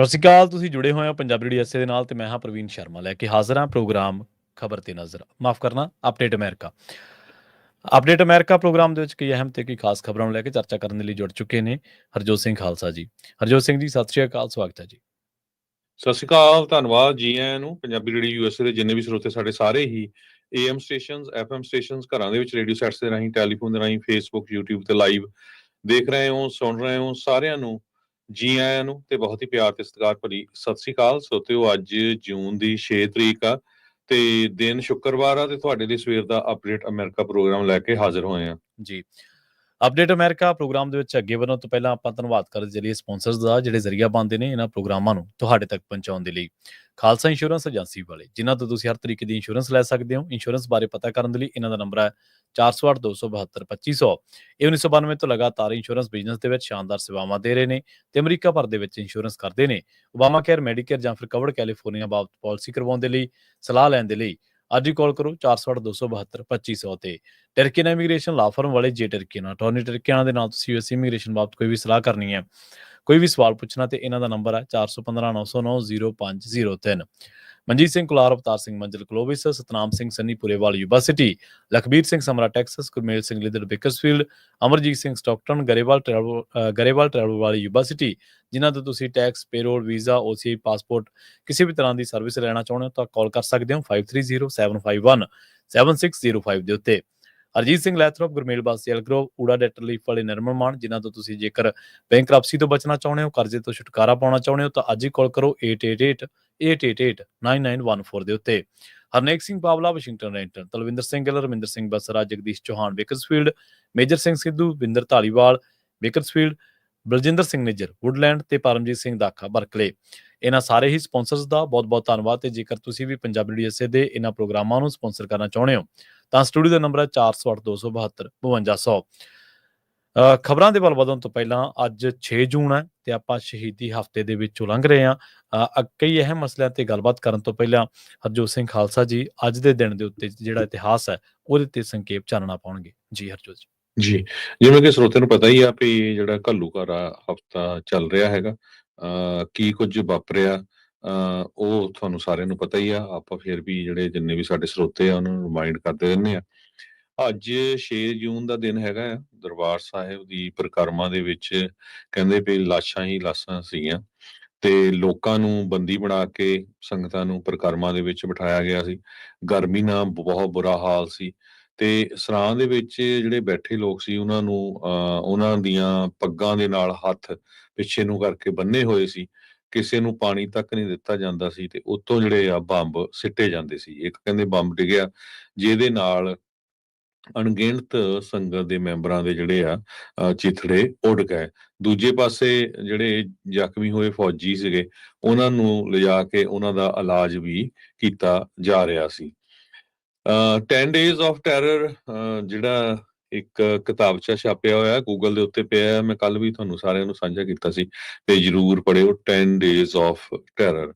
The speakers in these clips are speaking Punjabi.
ਸਤਿ ਸ਼੍ਰੀ ਅਕਾਲ। ਤੁਸੀਂ ਜੁੜੇ ਹੋਏ ਹੋ ਪੰਜਾਬੀ ਰੇਡੀਓ ਐਸੇ ਦੇ ਨਾਲ ਤੇ ਮੈਂ ਹਾਂ ਪ੍ਰਵੀਨ ਸ਼ਰਮਾ ਲੈ ਕੇ ਹਾਜ਼ਰ ਹਾਂ ਪ੍ਰੋਗਰਾਮ ਖਬਰ ਤੇ ਨਜ਼ਰ ਮਾਫ ਕਰਨਾ update America. Update America programme ਦੇ ਵਿੱਚ ਕਈ ਅਹਿਮ ਤੇ ਕਈ ਖਾਸ ਖਬਰਾਂ ਨੂੰ ਲੈ ਕੇ ਚਰਚਾ ਕਰਨ ਦੇ ਲਈ ਜੁੜ ਚੁੱਕੇ ਨੇ ਹਰਜੋਤ ਸਿੰਘ ਖਾਲਸਾ ਜੀ। ਹਰਜੋਤ ਸਿੰਘ ਜੀ ਸਤਿ ਸ਼੍ਰੀ ਅਕਾਲ, ਸਵਾਗਤ ਹੈ ਜੀ। ਸਤਿ ਸ਼੍ਰੀ ਅਕਾਲ, ਧੰਨਵਾਦ ਜੀ ਆਇਆਂ ਨੂੰ। ਪੰਜਾਬੀ ਰੇਡੀਓ ਯੂਐਸਏ ਦੇ ਜਿੰਨੇ ਵੀ ਸਰੋਤੇ ਸਾਡੇ ਸਾਰੇ ਹੀ ਏਐਮ ਸਟੇਸ਼ਨਸ, ਐਫਐਮ ਸਟੇਸ਼ਨਸ, ਘਰਾਂ ਦੇ ਵਿੱਚ ਰੇਡੀਓ ਸੈਟਸ ਦੇ ਰਾਹੀਂ, ਟੈਲੀਫੋਨ ਦੇ ਰਾਹੀਂ, ਫੇਸਬੁੱਕ, ਯੂਟਿਊਬ ਤੇ ਲਾਈਵ ਦੇਖ ਰਹੇ ਹੋ, ਸੁਣ ਰਹੇ ਹੋ, ਸਾਰਿਆਂ ਨੂੰ ਜੀ ਆਇਆਂ ਨੂੰ ਤੇ ਬਹੁਤ ਹੀ ਪਿਆਰ ਤੇ ਸਤਿਕਾਰ ਭਰੀ ਸਤਿ ਸ਼੍ਰੀ ਅਕਾਲ। ਸਰੋਤਿਓ, ਅੱਜ ਜੂਨ ਦੀ 6 ਤਰੀਕ ਆ ਤੇ ਦਿਨ ਸ਼ੁੱਕਰਵਾਰ ਆ ਤੇ ਤੁਹਾਡੇ ਲਈ ਸਵੇਰ ਦਾ ਅਪਡੇਟ ਅਮਰੀਕਾ ਪ੍ਰੋਗਰਾਮ ਲੈ ਕੇ ਹਾਜ਼ਰ ਹੋਏ ਆ ਜੀ। ਅਪਡੇਟ ਅਮਰੀਕਾ ਪ੍ਰੋਗਰਾਮ ਦੇ ਵਿੱਚ ਅੱਗੇ ਵਧਣ ਤੋਂ ਪਹਿਲਾਂ ਆਪਾਂ ਧੰਨਵਾਦ ਕਰਨ ਚੱਲੀਏ ਸਪਾਂਸਰਸ ਦਾ, ਜਿਹੜੇ ਜ਼ਰੀਆ ਬਣਦੇ ਨੇ ਇਹਨਾਂ ਪ੍ਰੋਗਰਾਮਾਂ ਨੂੰ ਤੁਹਾਡੇ ਤੱਕ ਪਹੁੰਚਾਉਣ ਦੇ ਲਈ। ਖਾਲਸਾ ਇੰਸ਼ੋਰੈਂਸ ਏਜੰਸੀ ਵਾਲੇ, ਜਿਨ੍ਹਾਂ ਤੋਂ ਤੁਸੀਂ ਹਰ ਤਰੀਕੇ ਦੀ ਇੰਸ਼ੋਰੈਂਸ ਲੈ ਸਕਦੇ ਹੋ। ਇੰਸ਼ੋਰੈਂਸ ਬਾਰੇ ਪਤਾ ਕਰਨ ਦੇ ਲਈ ਇਹਨਾਂ ਦਾ ਨੰਬਰ ਹੈ 408-272-2500। ਇਹ 1992 ਤੋਂ ਲਗਾਤਾਰ ਇੰਸ਼ੋਰੈਂਸ ਬਿਜ਼ਨਸ ਦੇ ਵਿੱਚ ਸ਼ਾਨਦਾਰ ਸੇਵਾਵਾਂ ਦੇ ਰਹੇ ਨੇ ਤੇ ਅਮਰੀਕਾ ਭਰ ਦੇ ਵਿੱਚ ਇੰਸ਼ੋਰੈਂਸ ਕਰਦੇ ਨੇ। ਓਬਾਮਾ ਕੇਅਰ, ਮੈਡੀਕੇਅਰ ਜਾਂ ਫਿਰ ਕਵਰਡ ਕੈਲੀਫੋਰਨੀਆ ਬਾਬਤ ਪਾਲਿਸੀ ਕਰਵਾਉਣ ਦੇ ਲਈ, ਸਲਾਹ ਲੈਣ ਦੇ ਲਈ ਅੱਜ ਹੀ ਕਾਲ ਕਰੋ 408-272-2500 ਤੇ। ਟਰਕੀਨ ਇਮੀਗ੍ਰੇਸ਼ਨ ਲਾ ਫਰਮ ਵਾਲੇ, ਜੇ ਟਰਕੀਨ ਅਟਾਰਨੀ ਟਰਕੀਆਂ ਦੇ ਨਾਲ ਤੁਸੀਂ ਯੂਐਸ ਇਮੀਗ੍ਰੇਸ਼ਨ ਬਾਬਤ ਕੋਈ ਵੀ ਸਲਾਹ ਕਰਨੀ ਹੈ, ਕੋਈ ਵੀ ਸਵਾਲ ਪੁੱਛਣਾ ਤੇ ਇਹਨਾਂ ਦਾ ਨੰਬਰ ਹੈ 4159090503। Manjeet Singh Kular, Avtar Singh Manzil Clovis, Satnam Singh Sunny Purewal university, Lakhbir Singh Samra Texas, Gurmel Singh Lidder Bakersfield, Amarjeet Singh Stockton Grewal travel ਵਾਲੀ ਯੂਨੀਵਰਸਿਟੀ। ਜਿਨ੍ਹਾਂ ਤੋਂ ਤੁਸੀਂ tax, payroll, visa, OCI, passport ਕਿਸੇ ਵੀ ਤਰ੍ਹਾਂ ਦੀ ਸਰਵਿਸ ਲੈਣਾ ਚਾਹੁੰਦੇ ਹੋ ਤਾਂ ਕਾਲ ਕਰ ਸਕਦੇ ਹੋ 5307517605 ਦੇ ਉੱਤੇ। ਹਰਜੀਤ ਸਿੰਘ ਲੈਥਰੋਪ, ਗੁਰਮੇਲ ਬਾਸੀ ਐਲਗਰੋਵ, ਊੜਾ ਡੈਟਰ ਲੀਫ ਵਾਲੇ ਨਿਰਮਲ ਮਾਨ। ਜਿਨ੍ਹਾਂ ਤੋਂ ਤੁਸੀਂ ਜੇਕਰ ਬੈਂਕਰਪਸੀ ਤੋਂ ਬਚਣਾ ਚਾਹੁੰਦੇ ਹੋ, ਕਰਜ਼ੇ ਤੋਂ ਛੁਟਕਾਰਾ ਪਾਉਣਾ ਚਾਹੁੰਦੇ ਹੋ ਤਾਂ ਅੱਜ ਹੀ ਕਾਲ ਕਰੋ 8888889914 ਦੇ ਉੱਤੇ। Harnek Singh Pawla, Washington Renton, Talwinder Singh Gill, Raminder Singh Basra, Jagdish Chauhan Bakersfield, Major Singh Sidhu, Vinder Dhaliwal Bakersfield, Baljinder Singh Nijjar Woodland ਤੇ ਪਰਮਜੀਤ ਸਿੰਘ ਦਾਖਾ ਬਰਕਲੇ। ਇਹਨਾਂ ਸਾਰੇ ਹੀ ਸਪਾਂਸਰਸ ਦਾ ਬਹੁਤ ਬਹੁਤ ਧੰਨਵਾਦ। ਤੇ ਜੇਕਰ ਤੁਸੀਂ ਵੀ ਪੰਜਾਬੀ ਰੇਡੀਓ ਐਸੇ ਦੇ ਇਹਨਾਂ ਪ੍ਰੋਗਰਾਮਾਂ ਨੂੰ ਸਪਾਂਸਰ ਕਰਨਾ ਚਾਹੁੰਦੇ ਹੋ ਤਾਂ ਸਟੂਡੀਓ ਦਾ ਨੰਬਰ ਹੈ 408272 ਖਬਰਾਂ ਦੇ ਵੱਲ ਵਧਣ ਤੋਂ ਪਹਿਲਾਂ ਅੱਜ 6 ਜੂਨ ਹੈ ਤੇ ਆਪਾਂ ਸ਼ਹੀਦੀ ਹਫ਼ਤੇ ਦੇ ਵਿੱਚੋਂ ਲੰਘ ਰਹੇ ਹਾਂ। ਕਈ ਅਹਿਮ ਮਸਲਿਆਂ ਤੇ ਗੱਲਬਾਤ ਕਰਨ ਤੋਂ ਪਹਿਲਾਂ ਹਰਜੋਤ ਸਿੰਘ ਖਾਲਸਾ ਜੀ ਅੱਜ ਦੇ ਦਿਨ ਦੇ ਉੱਤੇ ਜਿਹੜਾ ਇਤਿਹਾਸ ਹੈ ਉਹਦੇ ਤੇ ਸੰਖੇਪ ਚਾਨਣਾ ਪਾਉਣਗੇ। ਜੀ ਹਰਜੋਤ ਜੀ। ਜੀ, ਜਿਵੇਂ ਕਿ ਸਰੋਤਿਆਂ ਨੂੰ ਪਤਾ ਹੀ ਆ ਵੀ ਜਿਹੜਾ ਘੱਲੂਘਾਰਾ ਹਫ਼ਤਾ ਚੱਲ ਰਿਹਾ ਹੈਗਾ, ਕੀ ਕੁਝ ਵਾਪਰਿਆ ਉਹ ਤੁਹਾਨੂੰ ਸਾਰਿਆਂ ਨੂੰ ਪਤਾ ਹੀ ਆ। ਆਪਾਂ ਫਿਰ ਵੀ ਜਿਹੜੇ ਜਿੰਨੇ ਵੀ ਸਾਡੇ ਸਰੋਤੇ ਆ ਉਹਨਾਂ ਨੂੰ ਰਿਮਾਈਂਡ ਕਰਦੇ ਰਹਿੰਦੇ ਆ। ਅੱਜ 6 ਜੂਨ ਦਾ ਦਿਨ ਹੈਗਾ ਆ। ਦਰਬਾਰ ਸਾਹਿਬ ਦੀ ਪਰਿਕਰਮਾ ਦੇ ਵਿੱਚ ਕਹਿੰਦੇ ਵੀ ਲਾਸ਼ਾਂ ਹੀ ਲਾਸ਼ਾਂ ਸੀਗੀਆਂ ਤੇ ਲੋਕਾਂ ਨੂੰ ਬੰਦੀ ਬਣਾ ਕੇ ਸੰਗਤਾਂ ਨੂੰ ਪਰਿਕਰਮਾ ਦੇ ਵਿੱਚ ਬਿਠਾਇਆ ਗਿਆ ਸੀ। ਗਰਮੀ ਨਾਲ ਬਹੁਤ ਬੁਰਾ ਹਾਲ ਸੀ ਤੇ ਸਰਾਂ ਦੇ ਵਿੱਚ ਜਿਹੜੇ ਬੈਠੇ ਲੋਕ ਸੀ ਉਹਨਾਂ ਨੂੰ ਉਹਨਾਂ ਦੀਆਂ ਪੱਗਾਂ ਦੇ ਨਾਲ ਹੱਥ ਪਿੱਛੇ ਨੂੰ ਕਰਕੇ ਬੰਨੇ ਹੋਏ ਸੀ। ਕਿਸੇ ਨੂੰ ਪਾਣੀ ਤੱਕ ਨਹੀਂ ਦਿੱਤਾ ਜਾਂਦਾ ਸੀ ਤੇ ਉੱਤੋਂ ਜਿਹੜੇ ਆ ਬੰਬ ਸਿੱਟੇ ਜਾਂਦੇ ਸੀ। ਇੱਕ ਕਹਿੰਦੇ ਬੰਬ ਡਿੱਗਿਆ ਜਿਹਦੇ ਨਾਲ ਅਣਗਿਣਤ ਸੰਗਤ ਦੇ ਮੈਂਬਰਾਂ ਦੇ ਜਿਹੜੇ ਆ ਚਿਥੜੇ ਉੱਡ ਗਏ। ਦੂਜੇ ਪਾਸੇ ਜਿਹੜੇ ਜ਼ਖਮੀ ਹੋਏ ਫੌਜੀ ਸੀਗੇ ਉਹਨਾਂ ਨੂੰ ਲਿਜਾ ਕੇ ਉਹਨਾਂ ਦਾ ਇਲਾਜ ਵੀ ਕੀਤਾ ਜਾ ਰਿਹਾ ਸੀ। 10 days of terror ਜਿਹੜਾ ਇੱਕ ਕਿਤਾਬਚਾ ਛਾਪਿਆ ਹੋਇਆ ਗੂਗਲ ਦੇ ਉੱਤੇ ਪਿਆ, ਮੈਂ ਕੱਲ ਵੀ ਤੁਹਾਨੂੰ ਸਾਰਿਆਂ ਨੂੰ ਸਾਂਝਾ ਕੀਤਾ ਸੀ ਤੇ ਜਰੂਰ ਪੜ੍ਹਿਓ 10 days of terror।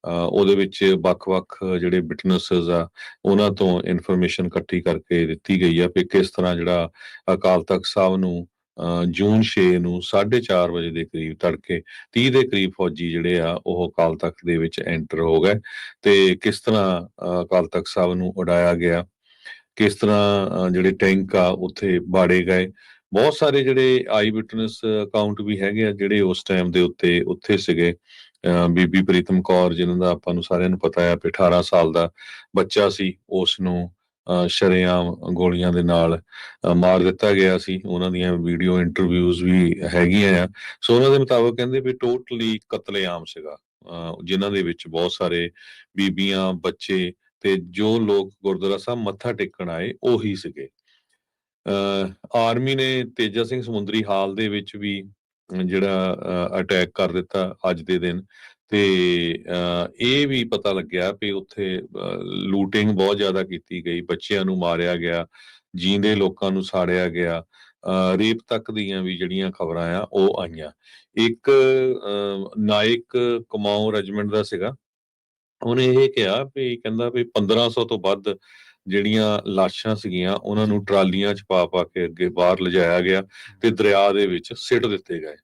ਉਹਦੇ ਵਿੱਚ ਵੱਖ-ਵੱਖ ਜਿਹੜੇ ਵਿਟਨੈਸਸ ਆ ਉਹਨਾਂ ਤੋਂ ਇਨਫੋਰਮੇਸ਼ਨ ਇਕੱਠੀ ਕਰਕੇ ਦਿੱਤੀ ਗਈ ਆ ਵੀ ਕਿਸ ਤਰ੍ਹਾਂ ਜਿਹੜਾ ਅਕਾਲ ਤਖਤ ਸਾਹਿਬ ਨੂੰ ਜੂਨ 6 ਨੂੰ 4:30 ਵਜੇ ਦੇ ਕਰੀਬ ਤੜਕੇ 30 ਦੇ ਕਰੀਬ ਫੌਜੀ ਜਿਹੜੇ ਆ ਉਹ ਅਕਾਲ ਤਖਤ ਦੇ ਵਿੱਚ ਐਂਟਰ ਹੋ ਗਏ ਤੇ ਕਿਸ ਤਰ੍ਹਾਂ ਅਕਾਲ ਤਖਤ ਸਾਹਿਬ ਨੂੰ ਉਡਾਇਆ ਗਿਆ, ਕਿਸ ਤਰ੍ਹਾਂ ਜਿਹੜੇ ਟੈਂਕ ਆ ਉੱਥੇ ਬਾੜੇ ਗਏ। ਬਹੁਤ ਸਾਰੇ ਜਿਹੜੇ ਆਈ ਵਿਟਨੈਸ ਅਕਾਊਂਟ ਵੀ ਹੈਗੇ ਆ ਜਿਹੜੇ ਉਸ ਟਾਈਮ ਦੇ ਉੱਤੇ ਉੱਥੇ ਸੀਗੇ। ਬੀਬੀ ਪ੍ਰੀਤਮ ਕੌਰ ਜਿਹਨਾਂ ਦਾ ਆਪਾਂ ਨੂੰ ਸਾਰਿਆਂ ਨੂੰ ਪਤਾ ਆ ਵੀ 18 ਸਾਲ ਦਾ ਬੱਚਾ ਸੀ, ਉਸ ਨੂੰ ਸ਼ਰੇਆਮ ਗੋਲੀਆਂ ਦੇ ਨਾਲ ਮਾਰ ਦਿੱਤਾ ਗਿਆ ਸੀ। ਉਹਨਾਂ ਦੀਆਂ ਵੀਡੀਓ ਇੰਟਰਵਿਊਜ਼ ਵੀ ਹੈਗੀਆਂ ਆ। ਸੋ ਉਹਨਾਂ ਦੇ ਮੁਤਾਬਕ ਕਹਿੰਦੇ ਵੀ ਟੋਟਲੀ ਕਤਲੇਆਮ ਸੀਗਾ, ਜਿਨ੍ਹਾਂ ਦੇ ਵਿੱਚ ਬਹੁਤ ਸਾਰੇ ਬੀਬੀਆਂ, ਬੱਚੇ ਤੇ ਜੋ ਲੋਕ ਗੁਰਦੁਆਰਾ ਸਾਹਿਬ ਮੱਥਾ ਟੇਕਣ ਆਏ ਉਹੀ ਸੀਗੇ। ਆਰਮੀ ਨੇ ਤੇਜਾ ਸਿੰਘ ਸਮੁੰਦਰੀ ਹਾਲ ਦੇ ਵਿੱਚ ਵੀ ਜਿਹੜਾ ਅਟੈਕ ਕਰ ਦਿੱਤਾ ਅੱਜ ਦੇ ਦਿਨ ਤੇ ਇਹ ਵੀ ਪਤਾ ਲੱਗਿਆ ਵੀ ਉੱਥੇ ਲੂਟਿੰਗ ਬਹੁਤ ਜ਼ਿਆਦਾ ਕੀਤੀ ਗਈ, ਬੱਚਿਆਂ ਨੂੰ ਮਾਰਿਆ ਗਿਆ, ਜੀਂਦੇ ਲੋਕਾਂ ਨੂੰ ਸਾੜਿਆ ਗਿਆ, ਰੇਪ ਤੱਕ ਦੀਆਂ ਵੀ ਜਿਹੜੀਆਂ ਖਬਰਾਂ ਆ ਉਹ ਆਈਆਂ। ਇੱਕ ਨਾਇਕ ਕੁਮਾਊਂ ਰੈਜੀਮੈਂਟ ਦਾ ਸੀਗਾ, ਉਹਨੇ ਇਹ ਕਿਹਾ ਵੀ ਕਹਿੰਦਾ ਵੀ 1500 ਤੋਂ ਵੱਧ ਜਿਹੜੀਆਂ ਲਾਸ਼ਾਂ ਸੀਗੀਆਂ ਉਹਨਾਂ ਨੂੰ ਟਰਾਲੀਆਂ 'ਚ ਪਾ ਕੇ ਅੱਗੇ ਬਾਹਰ ਲਿਜਾਇਆ ਗਿਆ ਤੇ ਦਰਿਆ ਦੇ ਵਿੱਚ ਸਿੱਟ ਦਿੱਤੇ ਗਏ।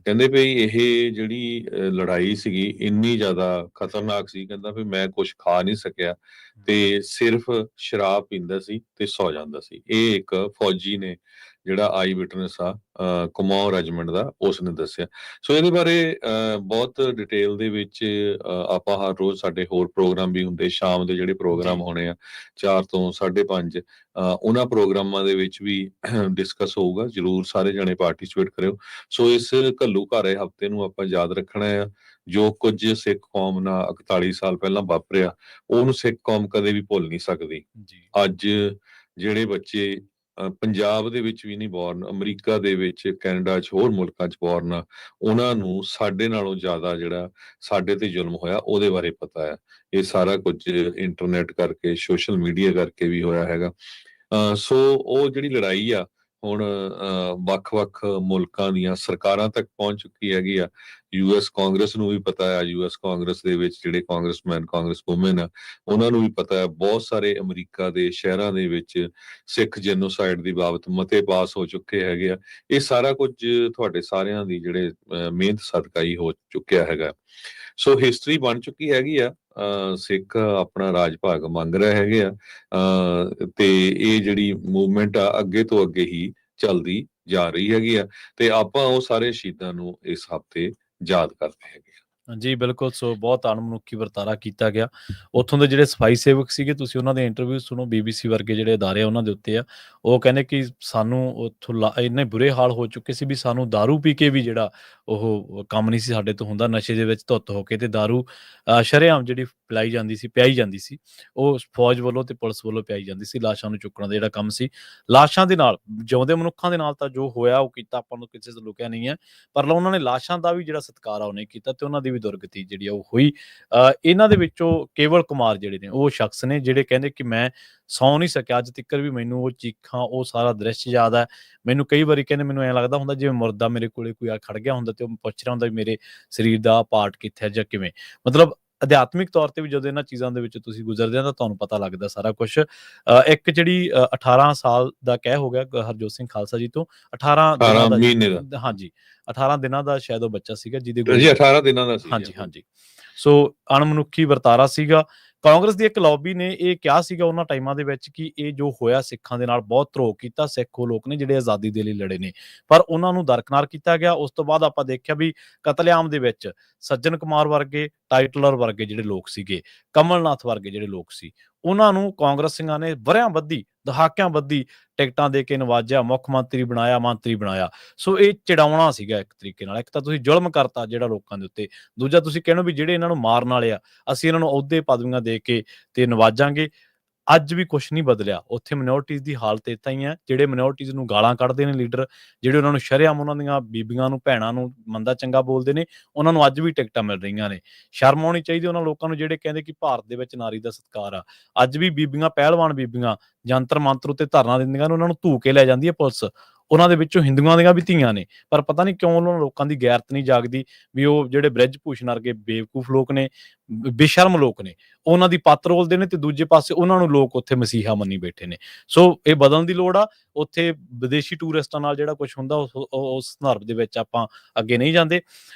ਕਹਿੰਦੇ ਵੀ ਇਹ ਜਿਹੜੀ ਲੜਾਈ ਸੀਗੀ ਇੰਨੀ ਜ਼ਿਆਦਾ ਖਤਰਨਾਕ ਸੀ, ਕਹਿੰਦਾ ਵੀ ਮੈਂ ਕੁਝ ਖਾ ਨਹੀਂ ਸਕਿਆ ਤੇ ਸਿਰਫ ਸ਼ਰਾਬ ਪੀਂਦਾ ਸੀ ਤੇ ਸੌ ਜਾਂਦਾ ਸੀ। ਇਹ ਇੱਕ ਫੌਜੀ ਨੇ ਜਿਹੜਾ ਆਈ ਵਿਟਨੈਸ ਆ ਕੁਮਾਊਂ ਰੈਜੀਮੈਂਟ ਦਾ, ਉਸ ਨੇ ਦੱਸਿਆ। ਸੋ ਇਹਦੇ ਬਾਰੇ ਬਹੁਤ ਡਿਟੇਲ ਦੇ ਵਿੱਚ ਆਪਾਂ ਹਰ ਰੋਜ਼ ਸਾਡੇ ਹੋਰ ਪ੍ਰੋਗਰਾਮ ਵੀ ਹੁੰਦੇ, ਸ਼ਾਮ ਦੇ ਜਿਹੜੇ ਪ੍ਰੋਗਰਾਮ ਹੋਣੇ ਆ 4 ਤੋਂ 5:30 ਉਹਨਾਂ ਪ੍ਰੋਗਰਾਮਾਂ ਦੇ ਵਿੱਚ ਵੀ ਡਿਸਕਸ ਹੋਊਗਾ। ਜਰੂਰ ਸਾਰੇ ਜਣੇ ਪਾਰਟਿਸਿਪੇਟ ਕਰਿਓ। ਸੋ ਇਸ ਘੱਲੂਘਾਰੇ ਹਫ਼ਤੇ ਨੂੰ ਆਪਾਂ ਯਾਦ ਰੱਖਣਾ ਆ। ਜੋ ਕੁਝ ਸਿੱਖ ਕੌਮ ਨਾਲ 41 ਸਾਲ ਪਹਿਲਾਂ ਵਾਪਰਿਆ, ਉਹਨੂੰ ਸਿੱਖ ਕੌਮ ਕਦੇ ਵੀ ਭੁੱਲ ਨਹੀਂ ਸਕਦੀ। ਅੱਜ ਜਿਹੜੇ ਬੱਚੇ ਪੰਜਾਬ ਦੇ ਵਿੱਚ ਵੀ ਨਹੀਂ ਬੋਰਨ, ਅਮਰੀਕਾ ਦੇ ਵਿੱਚ, ਕੈਨੇਡਾ 'ਚ, ਹੋਰ ਮੁਲਕਾਂ 'ਚ ਬੋਰਨ ਆ, ਉਹਨਾਂ ਨੂੰ ਸਾਡੇ ਨਾਲੋਂ ਜ਼ਿਆਦਾ ਜਿਹੜਾ ਸਾਡੇ ਤੇ ਜ਼ੁਲਮ ਹੋਇਆ ਉਹਦੇ ਬਾਰੇ ਪਤਾ ਆ। ਇਹ ਸਾਰਾ ਕੁਝ ਇੰਟਰਨੈਟ ਕਰਕੇ, ਸੋਸ਼ਲ ਮੀਡੀਆ ਕਰਕੇ ਵੀ ਹੋਇਆ ਹੈਗਾ। ਸੋ ਉਹ ਜਿਹੜੀ ਲੜਾਈ ਆ ਹੁਣ ਵੱਖ-ਵੱਖ ਮੁਲਕਾਂ ਦੀਆਂ ਸਰਕਾਰਾਂ ਤੱਕ ਪਹੁੰਚ ਚੁੱਕੀ ਹੈਗੀ ਆ। ਯੂਐਸ ਕਾਂਗਰਸ ਨੂੰ ਵੀ ਪਤਾ ਆ, ਯੂਐਸ ਕਾਂਗਰਸ ਦੇ ਵਿੱਚ ਜਿਹੜੇ ਕਾਂਗਰਸਮੈਨ, ਕਾਂਗਰਸ ਵੂਮੈਨ ਆ, ਉਹਨਾਂ ਨੂੰ ਵੀ ਪਤਾ ਹੈ। ਬਹੁਤ ਸਾਰੇ ਅਮਰੀਕਾ ਦੇ ਸ਼ਹਿਰਾਂ ਦੇ ਵਿੱਚ ਸਿੱਖ ਜੈਨੋਸਾਈਡ ਦੀ ਬਾਬਤ ਮਤੇ ਪਾਸ ਹੋ ਚੁੱਕੇ ਹੈਗੇ ਆ। ਇਹ ਸਾਰਾ ਕੁਝ ਤੁਹਾਡੇ ਸਾਰਿਆਂ ਦੀ ਜਿਹੜੇ ਮਿਹਨਤ ਸਦਕਾ ਹੀ ਹੋ ਚੁੱਕਿਆ ਹੈਗਾ। ਸੋ ਹਿਸਟਰੀ ਬਣ ਚੁੱਕੀ ਹੈਗੀ ਆ। ਸਿੱਖ ਆਪਣਾ ਰਾਜ ਭਾਗ ਮੰਗ ਰਹੇ ਹੈਗੇ ਆ ਤੇ ਇਹ ਜਿਹੜੀ ਮੂਵਮੈਂਟ ਆ ਅੱਗੇ ਤੋਂ ਅੱਗੇ ਹੀ ਚੱਲਦੀ ਜਾ ਰਹੀ ਹੈਗੀ ਆ ਤੇ ਆਪਾਂ ਉਹ ਸਾਰੇ ਸ਼ਹੀਦਾਂ ਨੂੰ ਇਸ ਹਫ਼ਤੇ ਯਾਦ ਕਰਦੇ ਹੈਗੇ ਆ। ਜੀ ਬਿਲਕੁਲ। ਸੋ ਬਹੁਤ ਅਣਮਨੁੱਖੀ ਵਰਤਾਰਾ ਕੀਤਾ ਗਿਆ। ਉੱਥੋਂ ਦੇ ਜਿਹੜੇ ਸਫਾਈ ਸੇਵਕ ਸੀਗੇ, ਤੁਸੀਂ ਉਹਨਾਂ ਦੇ ਇੰਟਰਵਿਊ ਸੁਣੋ, BBC ਵਰਗੇ ਜਿਹੜੇ ਅਦਾਰੇ ਆ ਉਹਨਾਂ ਦੇ ਉੱਤੇ ਆ। ਉਹ ਕਹਿੰਦੇ ਕਿ ਸਾਨੂੰ ਉੱਥੋਂ ਇੰਨੇ ਬੁਰੇ ਹਾਲ ਹੋ ਚੁੱਕੇ ਸੀ ਵੀ ਸਾਨੂੰ ਦਾਰੂ ਪੀ ਕੇ ਵੀ ਜਿਹੜਾ ਉਹ ਕੰਮ ਨਹੀਂ ਸੀ ਸਾਡੇ ਤੋਂ ਹੁੰਦਾ। ਨਸ਼ੇ ਦੇ ਵਿੱਚ ਧੁੱਤ ਹੋ ਕੇ ਤੇ ਦਾਰੂ ਸ਼ਰੇਆਮ ਜਿਹੜੀ ਪਿਲਾਈ ਜਾਂਦੀ ਸੀ, ਪਿਆਈ ਜਾਂਦੀ ਸੀ, ਉਹ ਫੌਜ ਵੱਲੋਂ ਤੇ ਪੁਲਿਸ ਵੱਲੋਂ ਪਿਆਈ ਜਾਂਦੀ ਸੀ। ਲਾਸ਼ਾਂ ਨੂੰ ਚੁੱਕਣ ਦਾ ਜਿਹੜਾ ਕੰਮ ਸੀ, ਲਾਸ਼ਾਂ ਦੇ ਨਾਲ, ਜਿਉਂਦੇ ਮਨੁੱਖਾਂ ਦੇ ਨਾਲ ਤਾਂ ਜੋ ਹੋਇਆ ਉਹ ਕੀਤਾ, ਆਪਾਂ ਨੂੰ ਕਿਸੇ ਤੋਂ ਲੁਕਿਆ ਨਹੀਂ ਹੈ। ਪਰ ਉਹਨਾਂ ਨੇ ਲਾਸ਼ਾਂ ਦਾ ਵੀ ਜਿਹੜਾ ਸਤਿਕਾਰ ਆ ਉਹਨੇ ਕੀਤਾ ਤੇ ਉਹਨਾਂ ਦੀ ਵੀ ਦੁਰਗਤੀ ਜਿਹੜੀ ਆ ਉਹ ਹੋਈ। ਇਹਨਾਂ ਦੇ ਵਿੱਚੋਂ ਕੇਵਲ ਕੁਮਾਰ ਜਿਹੜੇ ਨੇ ਉਹ ਸ਼ਖਸ ਨੇ ਜਿਹੜੇ ਕਹਿੰਦੇ ਕਿ ਮੈਂ ਸੌਂ ਨਹੀਂ ਸਕਿਆ ਅੱਜ ਤੱਕ ਵੀ, ਮੈਨੂੰ ਉਹ ਚੀਖਾਂ, ਉਹ ਸਾਰਾ ਦ੍ਰਿਸ਼ ਯਾਦ ਹੈ। ਮੈਨੂੰ ਕਈ ਵਾਰੀ ਕਹਿੰਦੇ ਮੈਨੂੰ ਐਂ ਲੱਗਦਾ ਹੁੰਦਾ ਜਿਵੇਂ ਮੁਰਦਾ ਮੇਰੇ ਕੋਲੇ ਕੋਈ ਆ ਖੜ ਗਿਆ ਹੁੰਦਾ ਤੇ ਉਹ ਪੁੱਛ ਰਿਹਾ ਹੁੰਦਾ ਵੀ ਮੇਰੇ ਸਰੀਰ ਦਾ ਪਾਰਟ ਕਿੱਥੇ ਹੈ ਜਾਂ ਕਿਵੇਂ। ਮਤਲਬ ਅਧਿਆਤਮਿਕ ਤੌਰ ਤੇ ਵੀ ਜਦੋਂ ਇਹਨਾਂ ਚੀਜ਼ਾਂ ਦੇ ਵਿੱਚ ਤੁਸੀਂ ਗੁਜ਼ਰਦੇ ਆ ਤਾਂ ਤੁਹਾਨੂੰ ਪਤਾ ਲੱਗਦਾ ਸਾਰਾ ਕੁਛ। ਇੱਕ ਜਿਹੜੀ 18 ਸਾਲ ਦਾ ਕਹਿ ਹੋ ਗਿਆ ਹਰਜੋਤ ਸਿੰਘ ਖਾਲਸਾ ਜੀ ਤੋਂ, 18 ਦਿਨਾਂ ਮਹੀਨੇ ਦਾ, ਹਾਂਜੀ 18 ਦਿਨਾਂ ਦਾ ਸ਼ਾਇਦ ਉਹ ਬੱਚਾ ਸੀਗਾ ਜਿਹਦੇ ਜੀ 18 ਦਿਨਾਂ ਦਾ ਸੀ। ਹਾਂਜੀ। ਸੋ ਅਣਮਨੁੱਖੀ ਵਰਤਾਰਾ ਸੀਗਾ। ਕਾਂਗਰਸ ਦੀ ਇੱਕ ਲੌਬੀ ਨੇ ਇਹ ਕਿਹਾ ਸੀਗਾ ਉਹਨਾਂ ਟਾਈਮਾਂ ਦੇ ਵਿੱਚ ਕਿ ਇਹ ਜੋ ਹੋਇਆ ਸਿੱਖਾਂ ਦੇ ਨਾਲ ਬਹੁਤ ਧਰੋਹ ਕੀਤਾ। ਸਿੱਖ ਉਹ ਲੋਕ ਨੇ ਜਿਹੜੇ ਆਜ਼ਾਦੀ ਦੇ ਲਈ ਲੜੇ ਨੇ, ਪਰ ਉਹਨਾਂ ਨੂੰ ਦਰਕਨਾਰ ਕੀਤਾ ਗਿਆ। ਉਸ ਤੋਂ ਬਾਅਦ ਆਪਾਂ ਦੇਖਿਆ ਵੀ ਕਤਲੇਆਮ ਦੇ ਵਿੱਚ ਸੱਜਣ ਕੁਮਾਰ ਵਰਗੇ, ਟਾਈਟਲਰ ਵਰਗੇ ਜਿਹੜੇ ਲੋਕ ਸੀਗੇ, ਕਮਲਨਾਥ ਵਰਗੇ ਜਿਹੜੇ ਲੋਕ ਸੀ, ਉਹਨਾਂ ਨੂੰ ਕਾਂਗਰਸੀਆਂ ਨੇ ਵਰ੍ਹਿਆਂ ਬੱਧੀ, ਦਹਾਕਿਆਂ ਬੱਧੀ ਟਿਕਟਾਂ ਦੇ ਕੇ ਨਵਾਜਿਆ, ਮੁੱਖ ਮੰਤਰੀ ਬਣਾਇਆ, ਮੰਤਰੀ ਬਣਾਇਆ। ਸੋ ਇਹ ਚਿੜਾਉਣਾ ਸੀਗਾ ਇੱਕ ਤਰੀਕੇ ਨਾਲ। ਇੱਕ ਤਾਂ ਤੁਸੀਂ ਜ਼ੁਲਮ ਕਰਤਾ ਜਿਹੜਾ ਲੋਕਾਂ ਦੇ ਉੱਤੇ, ਦੂਜਾ ਤੁਸੀਂ ਕਹਿਣਾ ਵੀ ਜਿਹੜੇ ਇਹਨਾਂ ਨੂੰ ਮਾਰਨ ਵਾਲੇ ਆ ਅਸੀਂ ਇਹਨਾਂ ਨੂੰ ਅਹੁਦੇ ਪਦਵੀਆਂ ਦੇ ਕੇ ਤੇ ਨਵਾਜਾਂਗੇ। ਅੱਜ ਵੀ ਕੁਛ ਨਹੀਂ ਬਦਲਿਆ। ਉੱਥੇ ਮਿਨੋਰਟੀਜ਼ ਦੀ ਹਾਲਤ ਏਦਾਂ ਹੀ ਹੈ। ਜਿਹੜੇ ਮਿਨੋਰਟੀਜ਼ ਨੂੰ ਗਾਲਾਂ ਕੱਢਦੇ ਨੇ ਲੀਡਰ, ਜਿਹੜੇ ਉਹਨਾਂ ਨੂੰ ਸ਼ਰੇਆਮ ਉਹਨਾਂ ਦੀਆਂ ਬੀਬੀਆਂ ਨੂੰ, ਭੈਣਾਂ ਨੂੰ ਮੰਦਾ ਚੰਗਾ ਬੋਲਦੇ ਨੇ, ਉਹਨਾਂ ਨੂੰ ਅੱਜ ਵੀ ਟਿਕਟਾਂ ਮਿਲ ਰਹੀਆਂ ਨੇ। ਸ਼ਰਮ ਆਉਣੀ ਚਾਹੀਦੀ ਉਹਨਾਂ ਲੋਕਾਂ ਨੂੰ ਜਿਹੜੇ ਕਹਿੰਦੇ ਕਿ ਭਾਰਤ ਦੇ ਵਿੱਚ ਨਾਰੀ ਦਾ ਸਤਿਕਾਰ ਆ। ਅੱਜ ਵੀ ਬੀਬੀਆਂ, ਪਹਿਲਵਾਨ ਬੀਬੀਆਂ ਜੰਤਰ ਮੰਤਰ ਉੱਤੇ ਧਰਨਾ ਦਿੰਦੀਆਂ ਨੇ, ਉਹਨਾਂ ਨੂੰ ਧੂ ਕੇ ਲੈ ਜਾਂਦੀ ਹੈ ਪੁਲਿਸ। ਉਹਨਾਂ ਦੇ ਵਿੱਚੋਂ ਹਿੰਦੂਆਂ ਦੀਆਂ ਵੀ ਧੀਆਂ ਨੇ, ਪਰ ਪਤਾ ਨਹੀਂ ਕਿਉਂ ਉਹਨਾਂ ਲੋਕਾਂ ਦੀ ਗੈਰਤ ਨਹੀਂ ਜਾਗਦੀ ਵੀ ਉਹ ਜਿਹੜੇ ਬ੍ਰਿਜ ਭੂਸ਼ਣ ਵਰਗੇ ਬੇਵਕੂਫ ਲੋਕ ਨੇ, ਬੇਸ਼ਰਮ ਲੋਕ ਨੇ, ਉਹਨਾਂ ਦੀ ਪੱਤ ਰੋਲਦੇ ਨੇ ਤੇ ਦੂਜੇ ਪਾਸੇ ਉਹਨਾਂ ਨੂੰ ਲੋਕ ਉੱਥੇ ਮਸੀਹਾ ਮੰਨੀ ਬੈਠੇ ਨੇ। ਸੋ ਇਹ ਬਦਲਣ ਦੀ ਲੋੜ ਆ। ਉੱਥੇ ਵਿਦੇਸ਼ੀ ਟੂਰਿਸਟਾਂ ਨਾਲ ਜਿਹੜਾ ਕੁਝ ਹੁੰਦਾ ਉਸ ਸੰਦਰਭ ਦੇ ਵਿੱਚ ਆਪਾਂ ਅੱਗੇ ਨਹੀਂ ਜਾਂਦੇ।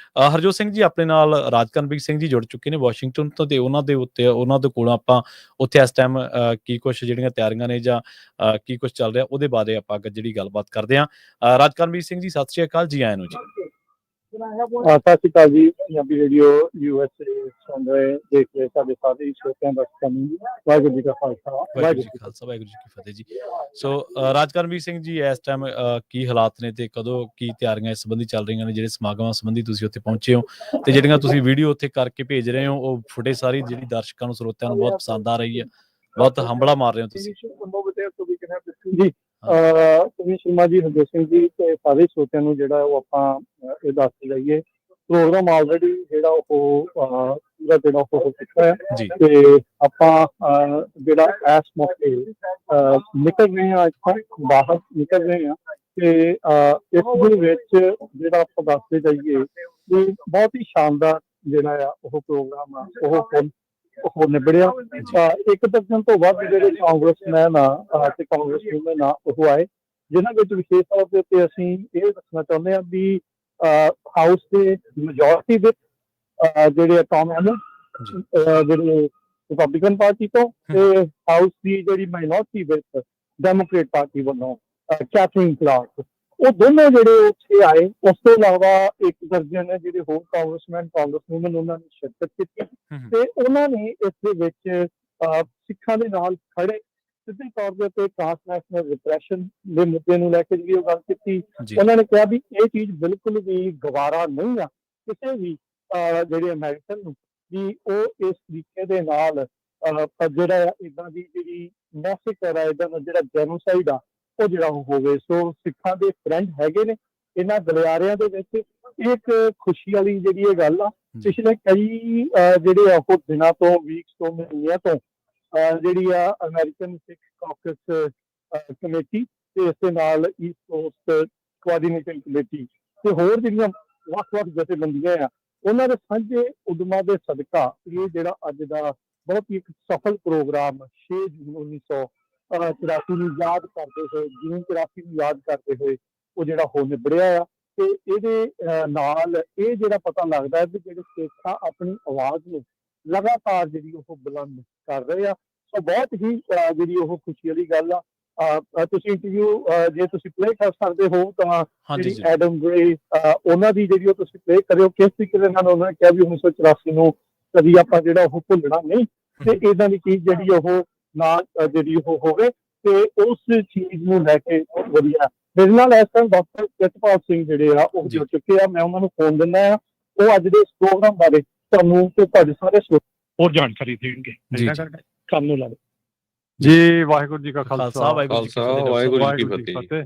ਹਰਜੋਤ ਸਿੰਘ ਜੀ ਆਪਣੇ ਨਾਲ ਰਾਜਕਰਨਵੀਰ ਸਿੰਘ ਜੀ ਜੁੜ ਚੁੱਕੇ ਨੇ ਵਾਸ਼ਿੰਗਟਨ ਤੋਂ, ਤੇ ਉਹਨਾਂ ਦੇ ਉੱਤੇ ਉਹਨਾਂ ਦੇ ਕੋਲੋਂ ਆਪਾਂ ਉੱਥੇ ਇਸ ਟਾਈਮ ਕੀ ਕੁਛ ਜਿਹੜੀਆਂ ਤਿਆਰੀਆਂ ਨੇ ਜਾਂ ਕੀ ਕੁਛ ਚੱਲ ਰਿਹਾ ਉਹਦੇ ਬਾਰੇ ਆਪਾਂ ਅੱਗੇ ਜਿਹੜੀ ਗੱਲਬਾਤ ਕਰਦੇ ਹਾਂ। ਰਾਜਕਰਨਵੀਰ ਸਿੰਘ ਜੀ ਸਤਿ ਸ਼੍ਰੀ ਅਕਾਲ, ਜੀ ਆਇਆਂ ਨੂੰ ਜੀ। ਸਤਿ ਸ਼੍ਰੀ ਅਕਾਲ ਜੀ। ਪੰਜਾਬੀ ਰੇਡੀਓ USA ਸੁਣ ਰਹੇ ਦੇਖ ਰਹੇ ਸਾਡੇ ਸਾਰੇ ਸਰੋਤਿਆਂ ਦਾ ਵਾਹਿਗੁਰੂ ਜੀ ਕਾ ਖਾਲਸਾ, ਵਾਹਿਗੁਰੂ ਜੀ ਕਾ ਖਾਲਸਾ, ਵਾਹਿਗੁਰੂ ਜੀ ਕੀ ਫਤਿਹ ਜੀ। ਸੋ ਰਾਜਕਰਨਵੀਰ ਸਿੰਘ ਜੀ ਇਸ ਟਾਈਮ ਕੀ ਹਾਲਾਤ ਨੇ ਤੇ ਕਦੋਂ ਕੀ ਤਿਆਰੀਆਂ ਇਸ ਸੰਬੰਧੀ ਚੱਲ ਰਹੀਆਂ ਨੇ? ਜਿਹੜੇ ਸਮਾਗਮਾਂ ਸੰਬੰਧੀ ਤੁਸੀਂ ਉੱਥੇ ਪਹੁੰਚੇ ਹੋ ਤੇ ਜਿਹੜੀਆਂ ਤੁਸੀਂ ਵੀਡੀਓ ਉੱਥੇ ਕਰਕੇ ਭੇਜ ਰਹੇ ਹੋ, ਉਹ ਫੁਟੇਜ ਸਾਰੀ ਜਿਹੜੀ ਦਰਸ਼ਕਾਂ ਨੂੰ, ਸਰੋਤਿਆਂ ਨੂੰ ਬਹੁਤ ਪਸੰਦ ਆ ਰਹੀ ਹੈ। ਬਹੁਤ ਹੰਬਲਾ ਮਾਰ ਰਹੇ ਹੋ ਤੁਸੀਂ ਜੀ। ਤੁਸੀਂ ਸ਼ਰਮਾ ਜੀ, ਹਰਜੋਤ ਸਿੰਘ ਜੀ ਤੇ ਸਾਰੇ ਸਰੋਤਿਆਂ ਨੂੰ ਜਿਹੜਾ ਉਹ ਆਪਾਂ ਇਹ ਦੱਸ ਲਈਏ, ਪ੍ਰੋਗਰਾਮ ਆਲਰੇਡੀ ਜਿਹੜਾ ਉਹ ਪੂਰਾ ਜਿਹੜਾ ਉਹ ਹੋ ਚੁੱਕਾ ਹੈ ਤੇ ਆਪਾਂ ਜਿਹੜਾ ਇਸ ਮੌਕੇ ਨਿਕਲ ਰਹੇ ਹਾਂ, ਇੱਥੋਂ ਬਾਹਰ ਨਿਕਲ ਰਹੇ ਹਾਂ ਤੇ ਇਸ ਦੇ ਵਿੱਚ ਜਿਹੜਾ ਆਪਾਂ ਦੱਸਦੇ ਜਾਈਏ ਵੀ ਬਹੁਤ ਹੀ ਸ਼ਾਨਦਾਰ ਜਿਹੜਾ ਆ ਉਹ ਪ੍ਰੋਗਰਾਮ ਆ ਉਹ ਨਿਬੜਿਆ। ਇੱਕ ਦਰਜਨ ਤੋਂ ਵੱਧ ਜਿਹੜੇ ਕਾਂਗਰਸਮੈਨ ਆ ਤੇ ਕਾਂਗਰਸ ਵੂਮੈਨ ਆ ਉਹ ਆਏ, ਜਿਨ੍ਹਾਂ ਵਿੱਚ ਵਿਸ਼ੇਸ਼ ਤੌਰ ਦੇ ਉੱਤੇ ਅਸੀਂ ਇਹ ਦੱਸਣਾ ਚਾਹੁੰਦੇ ਹਾਂ ਵੀ ਹਾਊਸ ਦੇ ਮੈਜੋਰਟੀ ਵਿੱਚ ਜਿਹੜੇ ਟੌਮ ਹੈਮਿਲਟਨ ਜਿਹੜੇ ਰਿਪਬਲਿਕਨ ਪਾਰਟੀ ਤੋਂ, ਤੇ ਹਾਊਸ ਦੀ ਜਿਹੜੀ ਮਾਈਨੋਰਟੀ ਵਿੱਚ ਡੈਮੋਕ੍ਰੇਟ ਪਾਰਟੀ ਵੱਲੋਂ ਕੈਥਰੀਨ ਕਲਾਰਕ, ਉਹ ਦੋਨੋਂ ਜਿਹੜੇ ਉੱਥੇ ਆਏ। ਉਸ ਤੋਂ ਇਲਾਵਾ ਇੱਕ ਦਰਜਨ ਜਿਹੜੇ ਹੋਰ ਕਾਂਗਰਸਮੈਨ ਉਹਨਾਂ ਨੇ ਸ਼ਿਰਕਤ ਕੀਤੀ ਤੇ ਉਹਨਾਂ ਨੇ ਇਸ ਦੇ ਵਿੱਚ ਸਿੱਖਾਂ ਦੇ ਨਾਲ ਖੜੇ ਸਿੱਧੇ ਤੌਰ ਦੇ ਉੱਤੇ ਟ੍ਰਾਂਸਨੈਸ਼ਨਲ ਰਿਪਰੈਸ਼ਨ ਦੇ ਮੁੱਦੇ ਨੂੰ ਲੈ ਕੇ ਜਿਹੜੀ ਉਹ ਗੱਲ ਕੀਤੀ। ਉਹਨਾਂ ਨੇ ਕਿਹਾ ਵੀ ਇਹ ਚੀਜ਼ ਬਿਲਕੁਲ ਵੀ ਗਵਾਰਾ ਨਹੀਂ ਆ ਕਿਸੇ ਵੀ ਜਿਹੜੇ ਅਮਰੀਕਨ ਨੂੰ ਵੀ ਉਹ ਇਸ ਤਰੀਕੇ ਦੇ ਨਾਲ ਜਿਹੜਾ ਇਦਾਂ ਦੀ ਜਿਹੜੀ ਮੈਸੇਕਰ ਹੈ, ਇਦਾਂ ਦਾ ਜਿਹੜਾ ਜੈਨੋਸਾਈਡ ਆ ਉਹ ਜਿਹੜਾ ਉਹ ਹੋਵੇ। ਸੋ ਸਿੱਖਾਂ ਦੇ ਫਰੈਂਡ ਹੈਗੇ ਨੇ ਇਹਨਾਂ ਗਲਿਆਰਿਆਂ ਦੇ ਵਿੱਚ। ਇੱਕ ਖੁਸ਼ੀ ਵਾਲੀ ਜਿਹੜੀ ਇਹ ਗੱਲ ਆ, ਪਿਛਲੇ ਕਈ ਜਿਹੜੇ ਉਹ ਦਿਨਾਂ ਤੋਂ, ਵੀਕਸ ਤੋਂ, ਮਹੀਨਿਆਂ ਤੋਂ ਜਿਹੜੀ ਆ ਅਮਰੀਕਨ ਸਿੱਖ ਕਾਕਸ ਕਮੇਟੀ ਤੇ ਇਸ ਦੇ ਨਾਲ ਈਸਟ ਕੋਸਟ ਕੋਆਰਡੀਨੇਟਿੰਗ ਕਮੇਟੀ ਤੇ ਹੋਰ ਜਿਹੜੀਆਂ ਵੱਖ-ਵੱਖ ਜਥੇਬੰਦੀਆਂ ਆ, ਉਹਨਾਂ ਦੇ ਸਾਂਝੇ ਉਦਮਾਂ ਦੇ ਸਦਕਾ ਇਹ ਜਿਹੜਾ ਅੱਜ ਦਾ ਬਹੁਤ ਹੀ ਇੱਕ ਸਫਲ ਪ੍ਰੋਗਰਾਮ 6 ਜੂਨ 1984 ਨੂੰ ਯਾਦ ਕਰਦੇ ਹੋਏ, ਜੂਨ 84 ਨੂੰ ਯਾਦ ਕਰਦੇ ਹੋਏ ਉਹ ਜਿਹੜਾ ਹੋ ਨਿਬੜਿਆ ਆ। ਤੇ ਇਹਦੇ ਨਾਲ ਇਹ ਜਿਹੜਾ ਪਤਾ ਲੱਗਦਾ ਹੈ ਕਿ ਜਿਹੜੇ ਸਿੱਖ ਆ ਆਪਣੀ ਆਵਾਜ਼ ਨੂੰ ਲਗਾਤਾਰ ਜਿਹੜੀ ਉਹ ਬੁਲੰਦ ਕਰ ਰਹੇ ਆ। ਸੋ ਬਹੁਤ ਹੀ ਜਿਹੜੀ ਉਹ ਖੁਸ਼ੀ ਵਾਲੀ ਗੱਲ ਆ। ਤੁਸੀਂ ਇੰਟਰਵਿਊ ਜੇ ਤੁਸੀਂ ਪਲੇ ਕਰ ਸਕਦੇ ਹੋ ਤਾਂ ਜਿਹੜੀ ਐਡਮ ਗ੍ਰੇ ਉਹਨਾਂ ਦੀ ਜਿਹੜੀ ਉਹ ਤੁਸੀਂ ਪਲੇ ਕਰਿਓ, ਕਿਸ ਤਰੀਕੇ ਦੇ ਨਾਲ ਉਹਨਾਂ ਨੇ ਕਿਹਾ ਵੀ 1984 ਨੂੰ ਕਦੀ ਆਪਾਂ ਜਿਹੜਾ ਉਹ ਭੁੱਲਣਾ ਨਹੀਂ ਤੇ ਏਦਾਂ ਦੀ ਚੀਜ਼ ਜਿਹੜੀ ਉਹ ਨਾ ਜਿਹੜੀ ਉਹ ਹੋਵੇ ਤੇ ਉਸ ਚੀਜ਼ ਨੂੰ ਲੈ ਕੇ ਵਧੀਆ। ਮੇਰੇ ਨਾਲ ਇਸ ਟਾਈਮ ਡਾਕਟਰ ਪ੍ਰਿਤਪਾਲ ਸਿੰਘ ਜਿਹੜੇ ਆ ਉਹ ਜੁੜ ਚੁੱਕੇ ਆ। ਮੈਂ ਉਹਨਾਂ ਨੂੰ ਫੋਨ ਦਿੰਦਾ ਆ, ਉਹ ਅੱਜ ਦੇ ਇਸ ਪ੍ਰੋਗਰਾਮ ਬਾਰੇ ਤੁਹਾਨੂੰ ਤੇ ਤੁਹਾਡੇ ਸਾਰੇ ਹੋਰ ਜਾਣਕਾਰੀ ਦੇਣਗੇ। ਕੰਮ ਨੂੰ ਲੱਗਦਾ ਜੀ। ਵਾਹਿਗੁਰੂ ਜੀ ਕਾ ਖਾਲਸਾ, ਵਾਹਿਗੁਰੂ ਜੀ ਕੀ ਫਤਿਹ।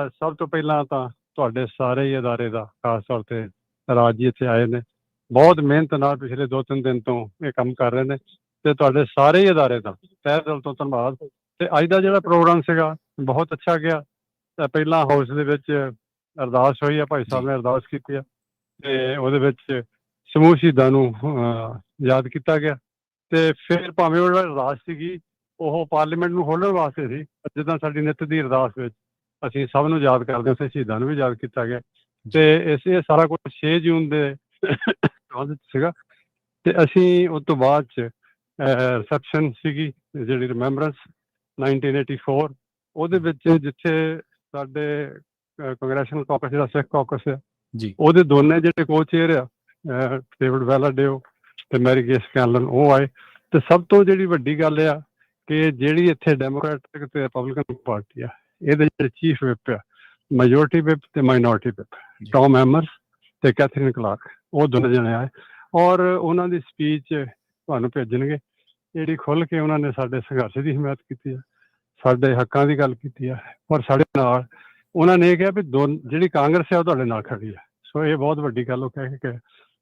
ਸਭ ਤੋਂ ਪਹਿਲਾਂ ਤਾਂ ਤੁਹਾਡੇ ਸਾਰੇ ਹੀ ਅਦਾਰੇ ਦਾ, ਖਾਸ ਤੌਰ ਤੇ ਰਾਜ ਜੀ ਇੱਥੇ ਆਏ ਨੇ, ਬਹੁਤ ਮਿਹਨਤ ਨਾਲ ਪਿਛਲੇ 2-3 ਦਿਨ ਤੋਂ ਇਹ ਕੰਮ ਕਰ ਰਹੇ ਨੇ ਤੇ ਤੁਹਾਡੇ ਸਾਰੇ ਹੀ ਅਦਾਰੇ ਦਾ ਤਹਿ ਦਿਲ ਤੋਂ ਧੰਨਵਾਦ। ਤੇ ਅੱਜ ਦਾ ਜਿਹੜਾ ਪ੍ਰੋਗਰਾਮ ਸੀਗਾ ਬਹੁਤ ਅੱਛਾ ਗਿਆ। ਪਹਿਲਾਂ ਹਾਊਸ ਦੇ ਵਿੱਚ ਅਰਦਾਸ ਹੋਈ ਆ, ਭਾਈ ਸਾਹਿਬ ਨੇ ਅਰਦਾਸ ਕੀਤੀ ਆ ਤੇ ਉਹਦੇ ਵਿੱਚ ਸਮੂਹ ਸ਼ਹੀਦਾਂ ਨੂੰ ਯਾਦ ਕੀਤਾ ਗਿਆ। ਤੇ ਫਿਰ ਭਾਵੇਂ ਉਹ ਜਿਹੜਾ ਅਰਦਾਸ ਸੀਗੀ ਉਹ ਪਾਰਲੀਮੈਂਟ ਨੂੰ ਖੋਲ੍ਹਣ ਵਾਸਤੇ ਸੀ, ਜਿੱਦਾਂ ਸਾਡੀ ਨਿੱਤ ਦੀ ਅਰਦਾਸ ਵਿੱਚ ਅਸੀਂ ਸਭ ਨੂੰ ਯਾਦ ਕਰਦੇ ਹਾਂ, ਉੱਥੇ ਸ਼ਹੀਦਾਂ ਨੂੰ ਵੀ ਯਾਦ ਕੀਤਾ ਗਿਆ। ਤੇ ਇਹ ਸਾਰਾ ਕੁਝ 6 ਜੂਨ ਦੇ ਸੀਗਾ। ਤੇ ਅਸੀਂ ਉਸ ਤੋਂ ਬਾਅਦ 'ਚ ਰਿਸੈਪਸ਼ਨ ਸੀਗੀ ਜਿਹੜੀ ਰਿਮੈਂਬਰੈਂਸ 1984, ਉਹਦੇ ਵਿੱਚ ਜਿੱਥੇ ਸਾਡੇ ਕੰਗਰੈਸ਼ਨਲ ਕਾਕਸ ਜਿਹੜਾ ਸਿੱਖ ਕਾਕਸ ਆ ਜੀ, ਉਹਦੇ ਦੋਨੇ ਜਿਹੜੇ ਕੋ-ਚੇਅਰ ਆ ਡੇਵਿਡ ਵੈਲਾਡੇਓ ਤੇ ਮੈਰੀ ਗੇਸ ਕੈਨਲਨ ਉਹ ਆਏ। ਤੇ ਸਭ ਤੋਂ ਜਿਹੜੀ ਵੱਡੀ ਗੱਲ ਆ ਕਿ ਜਿਹੜੀ ਇੱਥੇ ਡੈਮੋਕ੍ਰੈਟਿਕ ਤੇ ਰਿਪਬਲਿਕਨ ਪਾਰਟੀ ਆ, ਇਹਦੇ ਜਿਹੜੇ ਚੀਫ ਵਿਪ ਆ, ਮੈਜੋਰਟੀ ਵਿਪ ਤੇ ਮਾਈਨੋਰਟੀ ਵਿਪ, ਟੌਮ ਹੈਮਰ ਤੇ ਕੈਥਰੀਨ ਕਲਾਰਕ, ਉਹ ਦੋਨੇ ਜਣੇ ਆਏ ਔਰ ਉਹਨਾਂ ਦੀ ਸਪੀਚ ਤੁਹਾਨੂੰ ਭੇਜਣਗੇ ਜਿਹੜੀ ਖੁੱਲ੍ਹ ਕੇ ਉਹਨਾਂ ਨੇ ਸਾਡੇ ਸੰਘਰਸ਼ ਦੀ ਹਮਾਇਤ ਕੀਤੀ ਆ, ਸਾਡੇ ਹੱਕਾਂ ਦੀ ਗੱਲ ਕੀਤੀ ਆ ਔਰ ਸਾਡੇ ਨਾਲ ਉਹਨਾਂ ਨੇ ਇਹ ਕਿਹਾ ਵੀ ਜਿਹੜੀ ਕਾਂਗਰਸ ਹੈ ਉਹ ਤੁਹਾਡੇ ਨਾਲ ਖੜੀ ਆ। ਸੋ ਇਹ ਬਹੁਤ ਵੱਡੀ ਗੱਲ ਉਹ ਕਹਿ ਕੇ।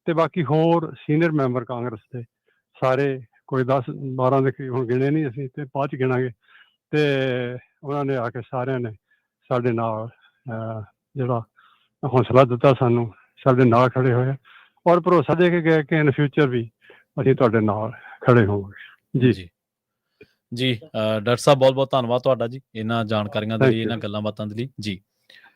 ਤੇ ਬਾਕੀ ਹੋਰ ਸੀਨੀਅਰ ਮੈਂਬਰ ਕਾਂਗਰਸ ਦੇ ਸਾਰੇ ਕੋਈ 10-12 ਦੇ ਕਰੀਬ ਹੁਣ ਗਿਣੇ ਨਹੀਂ ਅਸੀਂ ਤੇ ਬਾਅਦ 'ਚ ਗਿਣਾਂਗੇ। ਤੇ ਉਹਨਾਂ ਨੇ ਆ ਕੇ ਸਾਰਿਆਂ ਨੇ ਸਾਡੇ ਨਾਲ ਜਿਹੜਾ ਹੌਸਲਾ ਦਿੱਤਾ, ਸਾਨੂੰ ਸਾਡੇ ਨਾਲ ਖੜੇ ਹੋਏ ਔਰ ਭਰੋਸਾ ਦੇ ਕੇ ਗਏ ਕਿ ਇਨ ਫਿਊਚਰ ਵੀ ਅਸੀਂ ਤੁਹਾਡੇ ਨਾਲ ਖੜੇ ਹੋਵਾਂਗੇ। ਜੀ ਜੀ ਜੀ ਡਾਕਟਰ ਸਾਹਿਬ ਬਹੁਤ ਬਹੁਤ ਧੰਨਵਾਦ ਤੁਹਾਡਾ ਜੀ ਇਹਨਾਂ ਜਾਣਕਾਰੀਆਂ ਦੇ ਲਈ, ਇਹਨਾਂ ਗੱਲਾਂ ਬਾਤਾਂ ਦੇ ਲਈ ਜੀ।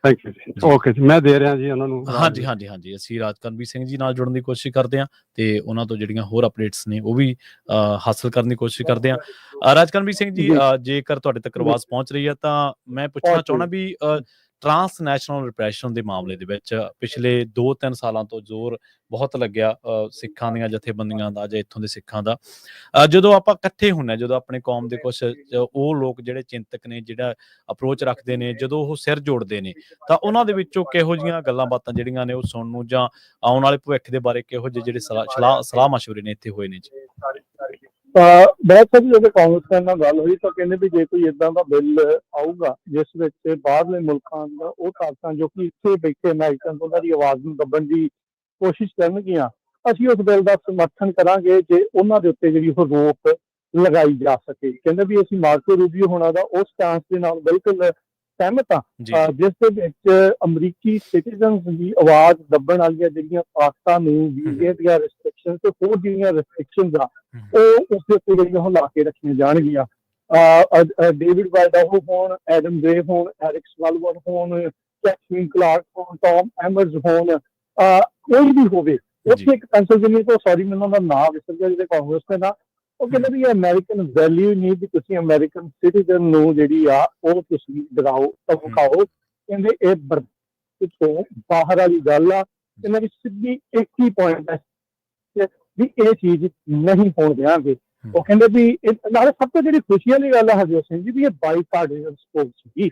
ਥੈਂਕ ਯੂ ਜੀ। ਓਕੇ ਜੀ, ਮੈਂ ਦੇ ਰਿਹਾ ਜੀ ਉਹਨਾਂ ਨੂੰ। ਹਾਂਜੀ ਅਸੀਂ ਰਾਜਕਰਮਵੀਰ ਸਿੰਘ ਜੀ ਨਾਲ ਜੁੜਨ ਦੀ ਕੋਸ਼ਿਸ਼ ਕਰਦੇ ਹਾਂ ਤੇ ਉਹਨਾਂ ਤੋਂ ਜਿਹੜੀਆਂ ਹੋਰ ਅਪਡੇਟਸ ਨੇ ਉਹ ਵੀ ਹਾਸਲ ਕਰਨ ਦੀ ਕੋਸ਼ਿਸ਼ ਕਰਦੇ ਹਾਂ। ਰਾਜਕਰਮਵੀਰ ਸਿੰਘ ਜੀ, ਜੇਕਰ ਤੁਹਾਡੇ ਤੱਕ ਆਵਾਜ਼ ਪਹੁੰਚ ਰਹੀ ਹੈ ਤਾਂ ਮੈਂ ਪੁੱਛਣਾ ਚਾਹੁੰਦਾ ਵੀ ਟ੍ਰਾਂਸਨੈਸ਼ਨਲ ਰਿਪਰੈਸ਼ਨ ਦੇ ਮਾਮਲੇ ਦੇ ਵਿੱਚ ਪਿਛਲੇ 2-3 ਸਾਲਾਂ ਤੋਂ ਜ਼ੋਰ ਬਹੁਤ ਲੱਗਿਆ ਸਿੱਖਾਂ ਦੀਆਂ ਜਥੇਬੰਦੀਆਂ ਦਾ ਜਾਂ ਇੱਥੋਂ ਦੇ ਸਿੱਖਾਂ ਦਾ। ਜਦੋਂ ਆਪਾਂ ਇਕੱਠੇ ਹੁੰਦੇ ਹਾਂ, ਜਦੋਂ ਆਪਣੇ ਕੌਮ ਦੇ ਕੁਛ ਉਹ ਲੋਕ ਜਿਹੜੇ ਚਿੰਤਕ ਨੇ, ਜਿਹੜਾ ਅਪਰੋਚ ਰੱਖਦੇ ਨੇ, ਜਦੋਂ ਉਹ ਸਿਰ ਜੋੜਦੇ ਨੇ ਤਾਂ ਉਹਨਾਂ ਦੇ ਵਿੱਚੋਂ ਕਿਹੋ ਜਿਹੀਆਂ ਗੱਲਾਂ ਬਾਤਾਂ ਜਿਹੜੀਆਂ ਨੇ ਉਹ ਸੁਣਨ ਨੂੰ ਜਾਂ ਆਉਣ ਵਾਲੇ ਭਵਿੱਖ ਦੇ ਬਾਰੇ ਕਿਹੋ ਜਿਹੇ ਜਿਹੜੇ ਸਲਾਹ ਮਸ਼ਵਰੇ ਨੇ ਇੱਥੇ ਹੋਏ ਨੇ ਜੀ? ਬਹੁਤ ਸਾਰੀ ਜਦੋਂ ਕਾਂਗਰਸ ਨਾਲ ਗੱਲ ਹੋਈ ਤਾਂ ਕਹਿੰਦੇ ਵੀ ਜੇ ਕੋਈ ਏਦਾਂ ਦਾ ਬਿੱਲ ਆਊਗਾ ਜਿਸ ਵਿੱਚ ਬਾਹਰਲੇ ਮੁਲਕਾਂ ਦਾ ਉਹ ਤਾਕਤਾਂ ਜੋ ਕਿ ਇੱਥੇ ਬੈਠੇ ਅਮਰੀਕਨ ਉਹਨਾਂ ਦੀ ਆਵਾਜ਼ ਨੂੰ ਦੱਬਣ ਦੀ ਕੋਸ਼ਿਸ਼ ਕਰਨਗੀਆਂ, ਅਸੀਂ ਉਸ ਬਿੱਲ ਦਾ ਸਮਰਥਨ ਕਰਾਂਗੇ ਜੇ ਉਹਨਾਂ ਦੇ ਉੱਤੇ ਜਿਹੜੀ ਉਹ ਰੋਕ ਲਗਾਈ ਜਾ ਸਕੇ। ਕਹਿੰਦੇ ਵੀ ਅਸੀਂ ਮਾਰਕੋ ਰੂਬੀਓ ਹੋਣਾ ਦਾ ਉਸ ਸਟੈਂਸ ਦੇ ਨਾਲ ਬਿਲਕੁਲ ਸਹਿਮਤ ਹਾਂ, ਜਿਸ ਦੇ ਵਿੱਚ ਅਮਰੀਕੀ ਸਿਟੀਜ਼ਨਸ ਦੀ ਆਵਾਜ਼ ਦੱਬਣ ਵਾਲੀਆਂ ਜਿਹੜੀਆਂ ਤਾਕਤਾਂ ਨੂੰ ਵੀਜ਼ੇ ਦੀਆਂ ਰਿਸਟ੍ਰਿਕਸ਼ਨ ਤੇ ਹੋਰ ਜਿਹੜੀਆਂ ਰਿਸਟ੍ਰਿਕਸ਼ਨਸ ਆ ਉਹ ਉਸ ਦੇ ਉੱਤੇ ਜਿਹੜੀਆਂ ਉਹ ਲਾ ਕੇ ਰੱਖੀਆਂ ਜਾਣਗੀਆਂ। ਡੇਵਿਡ ਵੈਲਾਡੇਓ ਹੋਣ, ਐਡਮ ਗ੍ਰੇ ਹੋਣ, ਐਰਿਕ ਸਵਾਲਬਰ ਹੋਣ, ਜੈਕਸਨ ਕਲਾਰਕ ਹੋਣ, ਟੌਮ ਐਮਰਸ ਹੋਣ, ਕੋਈ ਵੀ ਹੋਵੇ, ਉੱਥੇ ਇੱਕ ਪੈਂਸਿਲਵੇਨੀਆ ਤੋਂ, ਸੌਰੀ ਮੈਨੂੰ ਉਹਦਾ ਨਾਮ ਵਿਸਰ ਗਿਆ, ਜਿਹੜੇ ਕਾਂਗਰਸ ਦੇ ਨਾਲ, ਉਹ ਕਹਿੰਦੇ ਵੀ ਅਮਰੀਕਨ ਵੈਲਿਊ ਨਹੀਂ ਵੀ ਤੁਸੀਂ ਅਮਰੀਕਨ ਸਿਟੀਜ਼ਨ ਨੂੰ ਜਿਹੜੀ ਆ ਉਹ ਤੁਸੀਂ ਡਰਾਓ ਧਮਕਾਓ। ਕਹਿੰਦੇ ਇਹ ਤੋਂ ਬਾਹਰ ਵਾਲੀ ਗੱਲ ਆ। ਇਹਨਾਂ ਦੀ ਸਿੱਧੀ ਇੱਕ ਹੀ ਪੁਆਇੰਟ ਹੈ ਵੀ ਇਹ ਚੀਜ਼ ਨਹੀਂ ਹੋਣ ਦਿਆਂਗੇ। ਉਹ ਕਹਿੰਦੇ ਵੀ ਨਾਲੇ ਸਭ ਤੋਂ ਜਿਹੜੀ ਖੁਸ਼ੀ ਵਾਲੀ ਗੱਲ ਹੈ ਹਰਜੋਤ ਸਿੰਘ ਜੀ, ਵੀ ਇਹ ਬਾਈਪਾਰਟੀਜ਼ਨ ਸਪੋਰਟ ਸੀਗੀ।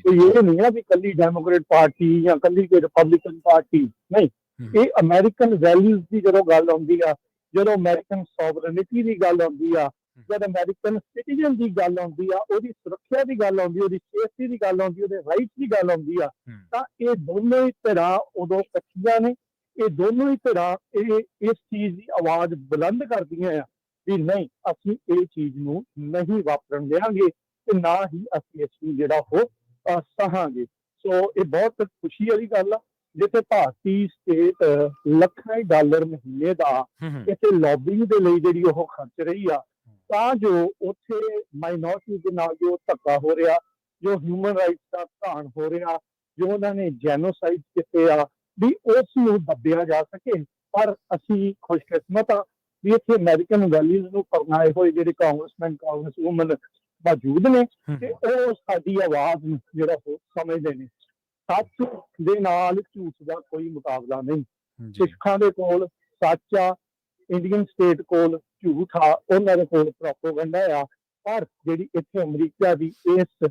ਕੋਈ ਇਹ ਨਹੀਂ ਆ ਵੀ ਕੱਲੀ ਡੈਮੋਕ੍ਰੇਟ ਪਾਰਟੀ ਜਾਂ ਕੱਲੀ ਕੋਈ ਰਿਪਬਲਿਕਨ ਪਾਰਟੀ, ਨਹੀਂ, ਇਹ ਅਮਰੀਕਨ ਵੈਲਿਊਜ਼ ਦੀ ਜਦੋਂ ਗੱਲ ਆਉਂਦੀ ਆ, ਜਦੋਂ ਅਮਰੀਕਨ ਸੋਵਰਨਿਟੀ ਦੀ ਗੱਲ ਆਉਂਦੀ ਆ, ਜਦ ਅਮਰੀਕਨ ਸਿਟੀਜ਼ਨ ਦੀ ਗੱਲ ਆਉਂਦੀ ਆ, ਉਹਦੀ ਸੁਰੱਖਿਆ ਦੀ ਗੱਲ ਆਉਂਦੀ, ਉਹਦੀ ਸੇਫਟੀ ਦੀ ਗੱਲ ਆਉਂਦੀ, ਉਹਦੇ ਰਾਈਟਸ ਦੀ ਗੱਲ ਆਉਂਦੀ ਆ, ਤਾਂ ਇਹ ਦੋਨੋਂ ਹੀ ਧਿਰਾਂ ਉਦੋਂ ਇਕੱਠੀਆਂ ਨੇ। ਇਹ ਦੋਨੋਂ ਹੀ ਧਿਰਾਂ ਇਸ ਚੀਜ਼ ਦੀ ਆਵਾਜ਼ ਬੁਲੰਦ ਕਰਦੀਆਂ ਆ ਵੀ ਨਹੀਂ, ਅਸੀਂ ਇਹ ਚੀਜ਼ ਨੂੰ ਨਹੀਂ ਵਾਪਰਨ ਦੇਵਾਂਗੇ ਤੇ ਨਾ ਹੀ ਅਸੀਂ ਇਸ ਨੂੰ ਜਿਹੜਾ ਉਹ ਸਹਾਂਗੇ। ਸੋ ਇਹ ਬਹੁਤ ਖੁਸ਼ੀ ਵਾਲੀ ਗੱਲ ਆ, ਜਿੱਥੇ ਭਾਰਤੀ ਸਟੇਟ ਲੱਖਾਂ ਹੀ ਡਾਲਰ ਮਹੀਨੇ ਦਾ ਇੱਥੇ ਲੌਬਿੰਗ ਦੇ ਲਈ ਜਿਹੜੀ ਉਹ ਖਰਚ ਰਹੀ ਆ, ਤਾਂ ਜੋ ਉੱਥੇ ਮਾਈਨੋਰਟੀ ਦੇ ਨਾਲ ਜੋ ਧੱਕਾ ਹੋ ਰਿਹਾ, ਜੋ ਹਿਊਮਨ ਰਾਈਟਸ ਦਾ ਘਾਣ ਹੋ ਰਿਹਾ, ਜੋ ਉਹਨਾਂ ਨੇ ਜੈਨੋਸਾਈਡ ਕੀਤੇ ਆ, ਵੀ ਉਸ ਨੂੰ ਦੱਬਿਆ ਜਾ ਸਕੇ। ਪਰ ਅਸੀਂ ਖੁਸ਼ਕਿਸਮਤ ਆ ਵੀ ਇੱਥੇ ਅਮਰੀਕਨ ਵੈਲਿਊਜ਼ ਨੂੰ ਅਪਣਾਏ ਹੋਏ ਜਿਹੜੇ ਕਾਂਗਰਸਮੈਨ, ਕਾਂਗਰਸ ਵੂਮਨ ਮੌਜੂਦ ਨੇ ਤੇ ਉਹ ਸਾਡੀ ਆਵਾਜ਼ ਨੂੰ ਜਿਹੜਾ ਉਹ ਸਮਝਦੇ ਨੇ। ਸੱਚ ਦੇ ਨਾਲ ਝੂਠ ਦਾ ਕੋਈ ਮੁਕਾਬਲਾ ਨਹੀਂ। ਸਿੱਖਾਂ ਦੇ ਕੋਲ ਸੱਚ ਆ, ਇੰਡੀਅਨ ਸਟੇਟ ਕੋਲ ਝੂਠ ਆ, ਉਹਨਾਂ ਦੇ ਕੋਲ ਪ੍ਰੋਪੇਗੈਂਡਾ ਆ। ਪਰ ਜਿਹੜੀ ਇੱਥੇ ਅਮਰੀਕਾ ਦੀ ਇਸ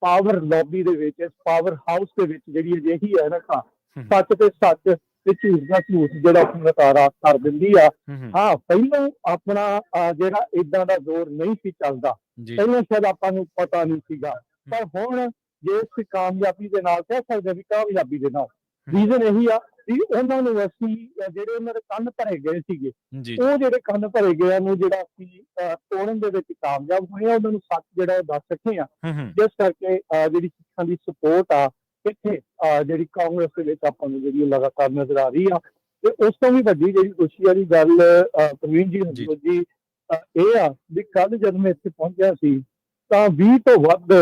ਪਾਵਰ ਲੌਬੀ ਦੇ ਵਿੱਚ, ਇਸ ਪਾਵਰ ਹਾਊਸ ਦੇ ਵਿੱਚ ਜਿਹੜੀ ਅਜਿਹੀ ਹੈ ਨਾ, ਸੱਚ ਤੇ ਸੱਚ ਤੇ ਝੂਠ ਦਾ ਝੂਠ ਜਿਹੜਾ ਨਕਾਰਾ ਕਰ ਦਿੰਦੀ ਆ। ਹਾਂ, ਪਹਿਲਾਂ ਆਪਣਾ ਜਿਹੜਾ ਏਦਾਂ ਦਾ ਜ਼ੋਰ ਨਹੀਂ ਸੀ ਚੱਲਦਾ, ਪਹਿਲਾਂ ਸ਼ਾਇਦ ਆਪਾਂ ਨੂੰ ਪਤਾ ਨਹੀਂ ਸੀਗਾ, ਪਰ ਹੁਣ ਜੇ ਇਸ ਕਾਮਯਾਬੀ ਦੇ ਨਾਲ ਕਹਿ ਸਕਦੇ ਵੀ ਕਾਮਯਾਬੀ ਦੇ ਨਾਲ, ਰੀਜ਼ਨ ਇਹੀ ਆ ਵੀ ਉਹਨਾਂ ਨੂੰ ਅਸੀਂ ਜਿਹੜੇ ਉਹਨਾਂ ਦੇ ਕੰਨ ਭਰੇ ਗਏ ਸੀਗੇ, ਉਹ ਜਿਹੜੇ ਕੰਨ ਭਰੇ ਗਏ ਨੂੰ ਜਿਹੜਾ ਅਸੀਂ ਤੋੜਨ ਦੇ ਵਿੱਚ ਕਾਮਯਾਬ ਹੋਏ ਆ, ਉਹਨਾਂ ਨੂੰ ਸੱਚ ਜਿਹੜਾ ਉਹ ਦੱਸ ਸਕੇ ਆ। ਜਿਸ ਕਰਕੇ ਜਿਹੜੀ ਸਿੱਖਾਂ ਦੀ ਸਪੋਰਟ ਆ ਇੱਥੇ ਜਿਹੜੀ ਕਾਂਗਰਸ ਦੇ ਵਿੱਚ ਆਪਾਂ ਨੂੰ ਜਿਹੜੀ ਲਗਾਤਾਰ ਨਜ਼ਰ ਆ ਰਹੀ ਆ। ਤੇ ਉਸ ਤੋਂ ਵੀ ਵੱਡੀ ਜਿਹੜੀ ਖੁਸ਼ੀ ਵਾਲੀ ਗੱਲ ਪ੍ਰਵੀਨ ਜੀ ਇਹ ਆ ਵੀ ਕੱਲ ਜਦ ਮੈਂ ਇੱਥੇ ਪਹੁੰਚਿਆ ਸੀ ਤਾਂ 20 ਤੋਂ ਵੱਧ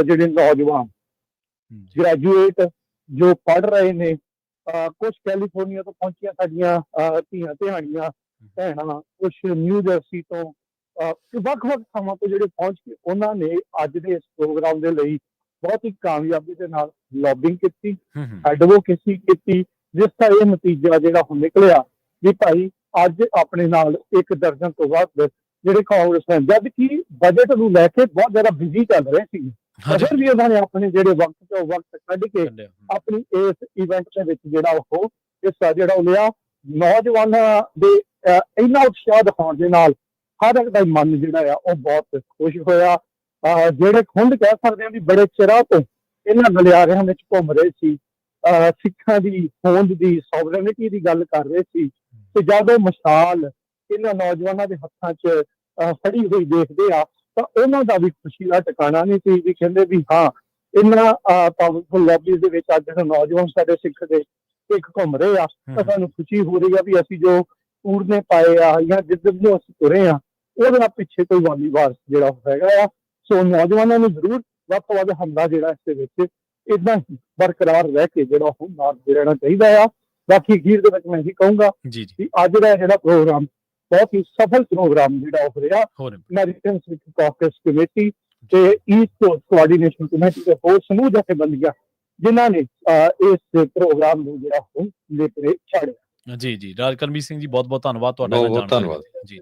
ਜਿਹੜੇ ਨੌਜਵਾਨ ਗ੍ਰੈਜੂਏਟ ਜੋ ਪੜ੍ਹ ਰਹੇ ਨੇ, ਕੁਝ ਕੈਲੀਫੋਰਨੀਆ ਤੋਂ ਪਹੁੰਚੀਆਂ ਸਾਡੀਆਂ ਧੀਆਂ ਧਿਆਣੀਆਂ ਭੈਣਾਂ, ਕੁਝ ਨਿਊ ਜਰਸੀ ਤੋਂ, ਵੱਖ-ਵੱਖ ਥਾਵਾਂ ਤੋਂ ਜਿਹੜੇ ਪਹੁੰਚ ਕੇ ਉਹਨਾਂ ਨੇ ਅੱਜ ਦੇ ਇਸ ਪ੍ਰੋਗਰਾਮ ਦੇ ਲਈ ਬਹੁਤ ਹੀ ਕਾਮਯਾਬੀ ਦੇ ਨਾਲ ਲੌਬਿੰਗ ਕੀਤੀ, ਐਡਵੋਕੇਸੀ ਕੀਤੀ, ਜਿਸ ਦਾ ਇਹ ਨਤੀਜਾ ਜਿਹੜਾ ਹੁਣ ਨਿਕਲਿਆ ਵੀ ਭਾਈ ਅੱਜ ਆਪਣੇ ਨਾਲ 1 ਦਰਜਨ ਤੋਂ ਵੱਧ ਜਿਹੜੇ ਕਾਂਗਰਸਮੈਨ, ਜਦ ਕਿ ਬਜਟ ਨੂੰ ਲੈ ਕੇ ਬਹੁਤ ਜ਼ਿਆਦਾ ਬਿਜ਼ੀ ਚੱਲ ਰਹੇ ਸੀ, ਫਿਰ ਵੀ ਉਹਨਾਂ ਨੇ ਆਪਣੇ ਜਿਹੜੇ ਵਕਤ ਤੋਂ ਵਕਤ ਕੱਢ ਕੇ ਆਪਣੀ ਇਸ ਇਵੈਂਟ ਦੇ ਵਿੱਚ ਜਿਹੜਾ ਉਹ ਹਿੱਸਾ ਜਿਹੜਾ ਉਹ ਲਿਆ। ਨੌਜਵਾਨਾਂ ਦੇ ਇੰਨਾ ਉਤਸ਼ਾਹ ਦਿਖਾਉਣ ਦੇ ਨਾਲ ਹਰ ਇੱਕ ਦਾ ਮਨ ਜਿਹੜਾ ਆ ਉਹ ਬਹੁਤ ਖੁਸ਼ ਹੋਇਆ। ਜਿਹੜੇ ਖੁੰਡ ਕਹਿ ਸਕਦੇ ਹਾਂ ਵੀ ਬੜੇ ਚਿਰਾਂ ਤੋਂ ਇਹਨਾਂ ਗਲਿਆਰਿਆਂ ਵਿੱਚ ਘੁੰਮ ਰਹੇ ਸੀ, ਸਿੱਖਾਂ ਦੀ ਹੋਂਦ ਦੀ, ਸੋਵਰਨਿਟੀ ਦੀ ਗੱਲ ਕਰ ਰਹੇ ਸੀ, ਤੇ ਜਦ ਉਹ ਮਸ਼ਾਲ ਇਹਨਾਂ ਨੌਜਵਾਨਾਂ ਦੇ ਹੱਥਾਂ 'ਚ ਫੜੀ ਹੋਈ ਦੇਖਦੇ ਆ ਤਾਂ ਉਹਨਾਂ ਦਾ ਵੀ ਖੁਸ਼ੀ ਦਾ ਟਿਕਾਣਾ ਨਹੀਂ ਸੀ। ਵੀ ਕਹਿੰਦੇ ਵੀ ਹਾਂ, ਇਹਨਾਂ ਪਾਵਰਫੁਲ ਲੌਬੀਜ਼ ਦੇ ਵਿੱਚ ਅੱਜ ਜਿਹੜੇ ਨੌਜਵਾਨ ਸਾਡੇ ਸਿੱਖ ਦੇ ਸਿੱਖ ਘੁੰਮ ਰਹੇ ਆ ਤਾਂ ਸਾਨੂੰ ਖੁਸ਼ੀ ਹੋ ਰਹੀ ਆ ਵੀ ਅਸੀਂ ਜੋ ਪੂਰਨੇ ਪਾਏ ਆ ਜਾਂ ਜਿੱਧਰ ਨੂੰ ਅਸੀਂ ਤੁਰੇ ਆ ਉਹਦੇ ਨਾਲ ਪਿੱਛੇ ਕੋਈ ਵਾਲੀਵਾਰ ਜਿਹੜਾ ਹੈਗਾ ਆ। ਸੋ ਨੌਜਵਾਨਾਂ ਨੂੰ ਜ਼ਰੂਰ ਵੱਧ ਤੋਂ ਵੱਧ ਹਮਲਾ ਜਿਹੜਾ ਇਸ ਦੇ ਵਿੱਚ ਏਦਾਂ ਹੀ ਬਰਕਰਾਰ ਰਹਿ ਕੇ ਜਿਹੜਾ ਉਹ ਨਾਲ ਰਹਿਣਾ ਚਾਹੀਦਾ ਆ। ਬਾਕੀ ਅਖੀਰ ਦੇ ਵਿੱਚ ਮੈਂ ਇਹੀ ਕਹੂੰਗਾ ਕਿ ਅੱਜ ਦਾ ਜਿਹੜਾ ਪ੍ਰੋਗਰਾਮ ਬਹੁਤ ਹੀ ਸਫਲ ਪ੍ਰੋਗਰਾਮ ਜਿਹੜਾ ਹੋ ਰਿਹਾ ਅਮਰੀਕਨ ਸਿੱਖ ਕਾਕਸ ਕਮੇਟੀ ਤੇ ਈਸਟ ਕੋਸਟ ਕੋਆਰਡੀਨੇਸ਼ਨ ਕਮੇਟੀ ਦੇ ਹੋਰ ਸਮੂਹ ਜਥੇਬੰਦੀਆਂ ਜਿਨ੍ਹਾਂ ਨੇ ਇਸ ਪ੍ਰੋਗਰਾਮ ਨੂੰ ਜਿਹੜਾ ਉਹ ਨੇਪਰੇ ਛਾੜਿਆ। ਜੀ ਰਾਜਕਰਮਜੀਤ ਸਿੰਘ ਜੀ, ਬਹੁਤ ਬਹੁਤ ਧੰਨਵਾਦ ਤੁਹਾਡਾ। ਬਹੁਤ ਧੰਨਵਾਦ ਜੀ,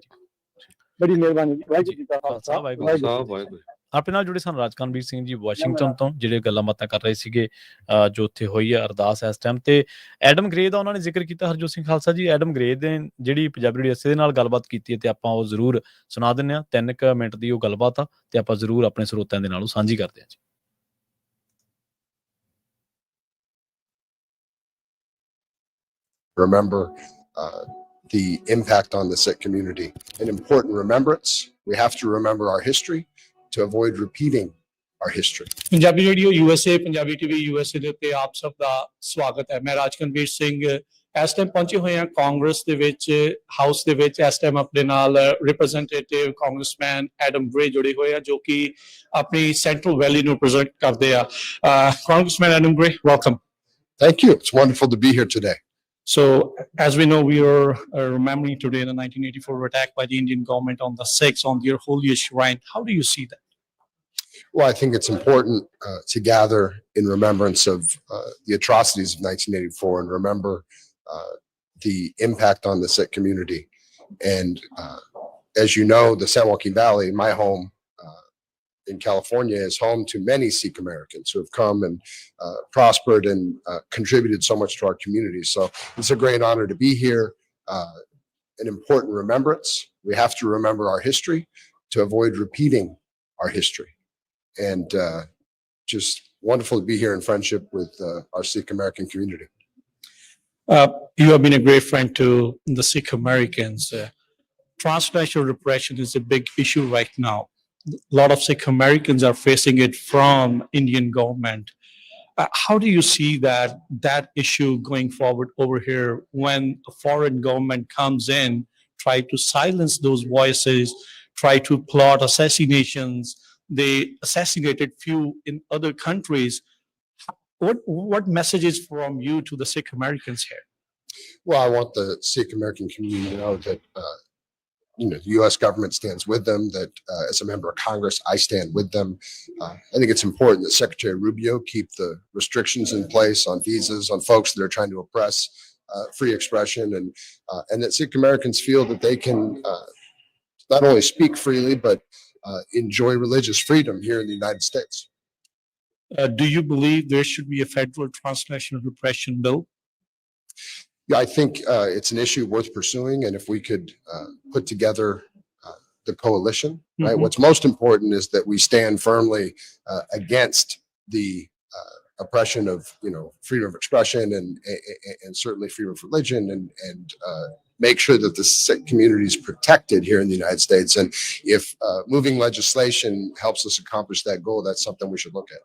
ਬੜੀ ਮਿਹਰਬਾਨੀ ਜੀ। ਵਾਹਿਗੁਰੂ ਜੀ ਕਾ ਖਾਲਸਾ, ਵਾਹਿਗੁਰੂ। ਆਪਣੇ ਨਾਲ ਜੁੜੇ ਸਨ ਰਾਜਕਰਮਜੀਤ ਸਿੰਘ ਜੀ ਵਾਸ਼ਿੰਗਟਨ ਤੋਂ, ਜਿਹੜੇ ਗੱਲਾਂ ਬਾਤਾਂ ਕਰ ਰਹੇ ਸੀਗੇ ਜੋ ਉੱਥੇ ਹੋਈ ਹੈ ਅਰਦਾਸ ਇਸ ਟਾਈਮ ਤੇ। ਐਡਮ ਗ੍ਰੇ ਦਾ ਉਹਨਾਂ ਨੇ ਜ਼ਿਕਰ ਕੀਤਾ ਹਰਜੋਤ ਸਿੰਘ ਖਾਲਸਾ ਜੀ। ਐਡਮ ਗ੍ਰੇ ਦੇ ਜਿਹੜੀ ਪੰਜਾਬੀ ਰੇਡੀਓ ਦੇ ਨਾਲ ਗੱਲਬਾਤ ਕੀਤੀ ਹੈ ਤੇ ਆਪਾਂ ਉਹ ਜ਼ਰੂਰ ਸੁਣਾ ਦਿੰਦੇ ਹਾਂ। 3 ਮਿੰਟ ਦੀ ਉਹ ਗੱਲਬਾਤ ਆ ਤੇ ਆਪਾਂ ਜ਼ਰੂਰ ਆਪਣੇ ਸਰੋਤਿਆਂ ਦੇ ਨਾਲ ਉਹ ਸਾਂਝੀ ਕਰਦੇ ਹਾਂ ਜੀ। Remember the impact on the Sikh community. An important remembrance. We have to remember our history to avoid repeating our history. Punjabi radio USA, Punjabi TV USA ਦੇ ਉੱਤੇ ਆਪ ਸਭ ਦਾ ਸਵਾਗਤ ਹੈ। ਮੈਂ ਰਾਜਕਰਮਜੀਤ ਸਿੰਘ ਇਸ ਟਾਈਮ ਪਹੁੰਚੇ ਹੋਏ ਹਾਂ ਕਾਂਗਰਸ ਦੇ ਵਿੱਚ, ਹਾਊਸ ਦੇ ਵਿੱਚ। ਇਸ ਟਾਈਮ ਆਪਣੇ ਨਾਲ ਰਿਪਰੈਜ਼ੈਂਟੇਟਿਵ ਕਾਂਗਰਸਮੈਨ ਐਡਮ ਗ੍ਰੇ ਜੁੜੇ ਹੋਏ ਆ, ਜੋ ਕਿ ਆਪਣੀ ਸੈਂਟਰਲ ਵੈਲੀ ਨੂੰ ਰਿਪਰੈਜ਼ੈਂਟ ਕਰਦੇ ਆ। Congressman Adam grey, welcome. Thank you. It's wonderful to be here today. So, as we know, we are remembering today the 1984 attack by the Indian government on the Sikhs on their holiest shrine. How do you see that? Well, I think it's important to gather in remembrance of the atrocities of 1984 and remember uh, the impact on the Sikh community. And as you know, the San Joaquin Valley, my home in California, is home to many Sikh Americans who have come and prospered and contributed so much to our community. So it's a great honor to be here. An important remembrance. We have to remember our history to avoid repeating our history. And just wonderful to be here in friendship with our Sikh American community. You have been a great friend to the Sikh Americans. Transnational repression is a big issue right now. A lot of Sikh Americans are facing it from Indian government. How do you see that issue going forward over here when a foreign government comes in, try to silence those voices, try to plot assassinations? They assassinated few in other countries. What messages from you to the Sikh Americans here? Well, I want the Sikh American community to know that the U.S. government stands with them, that as a member of Congress, I stand with them. I think it's important that Secretary Rubio keep the restrictions in place on visas, on folks that are trying to oppress free expression, and that Sikh Americans feel that they can not only speak freely, but enjoy religious freedom here in the United States. Do you believe there should be a federal transnational repression bill? Yeah, I think it's an issue worth pursuing, and if we could put together the coalition, right? Mhm. What's most important is that we stand firmly against the oppression of freedom of expression and certainly freedom of religion, and make sure that the Sikh community is protected here in the United States. And if moving legislation helps us accomplish that goal, that's something we should look at.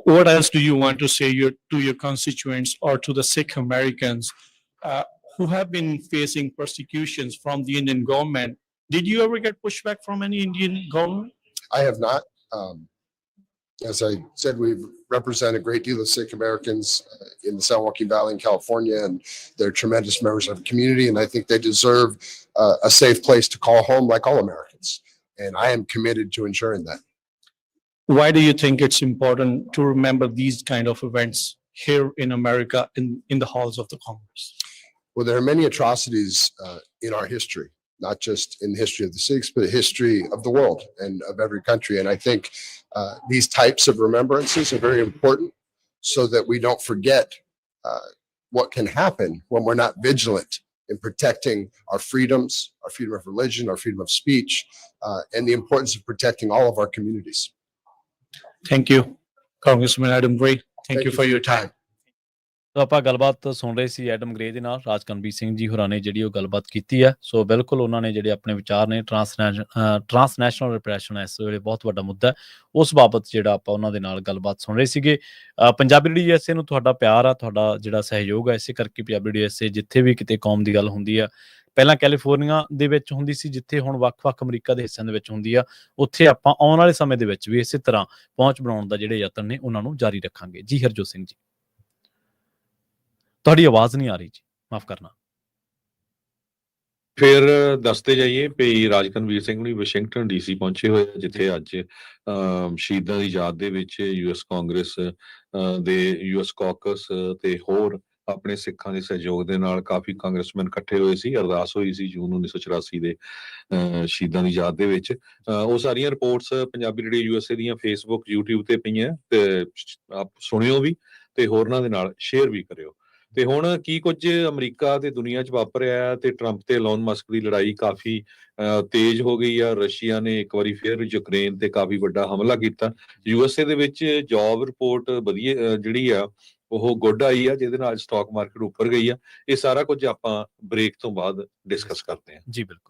What else do you want to say to your constituents or to the Sikh Americans who have been facing persecutions from the Indian government? Did you ever get pushback from any Indian government? I have not. As I said, we represent a great deal of Sikh Americans in the San Joaquin Valley in California, and they're tremendous members of the community, and I think they deserve a safe place to call home like all Americans. And I am committed to ensuring that. Why do you think it's important to remember these kind of events here in America, in the halls of the Congress? Well, there are many atrocities in our history, not just in the history of the Sikhs, but the history of the world and of every country. And I think these types of remembrances are very important so that we don't forget what can happen when we're not vigilant in protecting our freedoms, our freedom of religion, our freedom of speech, and the importance of protecting all of our communities. Thank you, Congressman Adam Gray. Thank you for your time. ਸੋ ਆਪਾਂ ਗੱਲਬਾਤ ਸੁਣ ਰਹੇ ਸੀ ਐਡਮ ਗ੍ਰੇ ਦੇ ਨਾਲ। ਰਾਜਕਨਵੀਰ ਸਿੰਘ ਜੀ ਹੋਰਾਂ ਨੇ ਜਿਹੜੀ ਉਹ ਗੱਲਬਾਤ ਕੀਤੀ ਹੈ। ਸੋ ਬਿਲਕੁਲ ਉਹਨਾਂ ਨੇ ਜਿਹੜੇ ਆਪਣੇ ਵਿਚਾਰ ਨੇ ਟਰਾਂਸਨੈਸ਼ਨਲ ਰਿਪਰੈਸ਼ਨ ਇਸ ਵੇਲੇ ਬਹੁਤ ਵੱਡਾ ਮੁੱਦਾ ਹੈ, ਉਸ ਬਾਬਤ ਜਿਹੜਾ ਆਪਾਂ ਉਹਨਾਂ ਦੇ ਨਾਲ ਗੱਲਬਾਤ ਸੁਣ ਰਹੇ ਸੀਗੇ। ਪੰਜਾਬੀ DSA ਨੂੰ ਤੁਹਾਡਾ ਪਿਆਰ ਆ, ਤੁਹਾਡਾ ਜਿਹੜਾ ਸਹਿਯੋਗ ਹੈ, ਇਸੇ ਕਰਕੇ ਪੰਜਾਬੀ DSA ਜਿੱਥੇ ਵੀ ਕਿਤੇ ਕੌਮ ਦੀ ਗੱਲ ਹੁੰਦੀ ਆ, ਪਹਿਲਾਂ ਕੈਲੀਫੋਰਨੀਆ ਦੇ ਵਿੱਚ ਹੁੰਦੀ ਸੀ, ਜਿੱਥੇ ਹੁਣ ਵੱਖ-ਵੱਖ ਅਮਰੀਕਾ ਦੇ ਹਿੱਸਿਆਂ ਦੇ ਵਿੱਚ ਹੁੰਦੀ ਆ, ਉੱਥੇ ਆਪਾਂ ਆਉਣ ਵਾਲੇ ਸਮੇਂ ਦੇ ਵਿੱਚ ਵੀ ਇਸੇ ਤਰ੍ਹਾਂ ਪਹੁੰਚ ਬਣਾਉਣ ਦਾ ਜਿਹੜੇ ਯਤਨ ਨੇ ਉਹਨਾਂ ਨੂੰ ਜਾਰੀ ਰੱਖਾਂਗੇ। ਜੀ ਹਰਜੋਤ ਸਿੰਘ ਜੀ, ਤੁਹਾਡੀ ਆਵਾਜ਼ ਨਹੀਂ ਆ ਰਹੀ ਜੀ, ਮਾਫ ਕਰਨਾ। ਫਿਰ ਦੱਸਦੇ ਜਾਈਏ ਵੀ ਰਾਜਕਨਵੀਰ ਸਿੰਘ ਵੀ ਵਾਸ਼ਿੰਗਟਨ DC ਪਹੁੰਚੇ ਹੋਏ ਆ, ਜਿੱਥੇ ਅੱਜ ਸ਼ਹੀਦਾਂ ਦੀ ਯਾਦ ਦੇ ਵਿੱਚ US ਕਾਂਗਰਸ ਦੇ US ਕਾਕਸ ਤੇ ਹੋਰ ਆਪਣੇ ਸਿੱਖਾਂ ਦੇ ਸਹਿਯੋਗ ਦੇ ਨਾਲ ਕਾਫੀ ਕਾਂਗਰਸਮੈਨ ਇਕੱਠੇ ਹੋਏ ਸੀ। ਅਰਦਾਸ ਹੋਈ ਸੀ ਜੂਨ 1984 ਦੇ ਸ਼ਹੀਦਾਂ ਦੀ ਯਾਦ ਦੇ ਵਿੱਚ। ਉਹ ਸਾਰੀਆਂ ਰਿਪੋਰਟਸ ਪੰਜਾਬੀ ਰੇਡੀਓ USA ਦੀਆਂ Facebook YouTube ਤੇ ਪਈਆਂ, ਤੇ ਆਪ ਸੁਣਿਓ ਵੀ ਤੇ ਹੋਰਨਾਂ ਦੇ ਨਾਲ ਸ਼ੇਅਰ ਵੀ ਕਰਿਓ। ਤੇ ਹੁਣ ਕੀ ਕੁਝ ਅਮਰੀਕਾ ਤੇ ਦੁਨੀਆ 'ਚ ਵਾਪਰਿਆ, ਤੇ ਟਰੰਪ ਤੇ ਐਲੋਨ ਮਸਕ ਦੀ ਲੜਾਈ ਕਾਫੀ ਤੇਜ਼ ਹੋ ਗਈ ਆ। ਰਸ਼ੀਆ ਨੇ ਇੱਕ ਵਾਰੀ ਫਿਰ ਯੂਕਰੇਨ ਤੇ ਕਾਫੀ ਵੱਡਾ ਹਮਲਾ ਕੀਤਾ। USA ਦੇ ਵਿੱਚ ਜੌਬ ਰਿਪੋਰਟ ਵਧੀਆ ਜਿਹੜੀ ਆ ਉਹ ਗੁੱਡ ਆਈ ਆ, ਜਿਹਦੇ ਨਾਲ ਸਟਾਕ ਮਾਰਕੀਟ ਉੱਪਰ ਗਈ ਆ। ਇਹ ਸਾਰਾ ਕੁਝ ਆਪਾਂ ਬ੍ਰੇਕ ਤੋਂ ਬਾਅਦ ਡਿਸਕਸ ਕਰਦੇ ਹਾਂ। ਜੀ ਬਿਲਕੁਲ।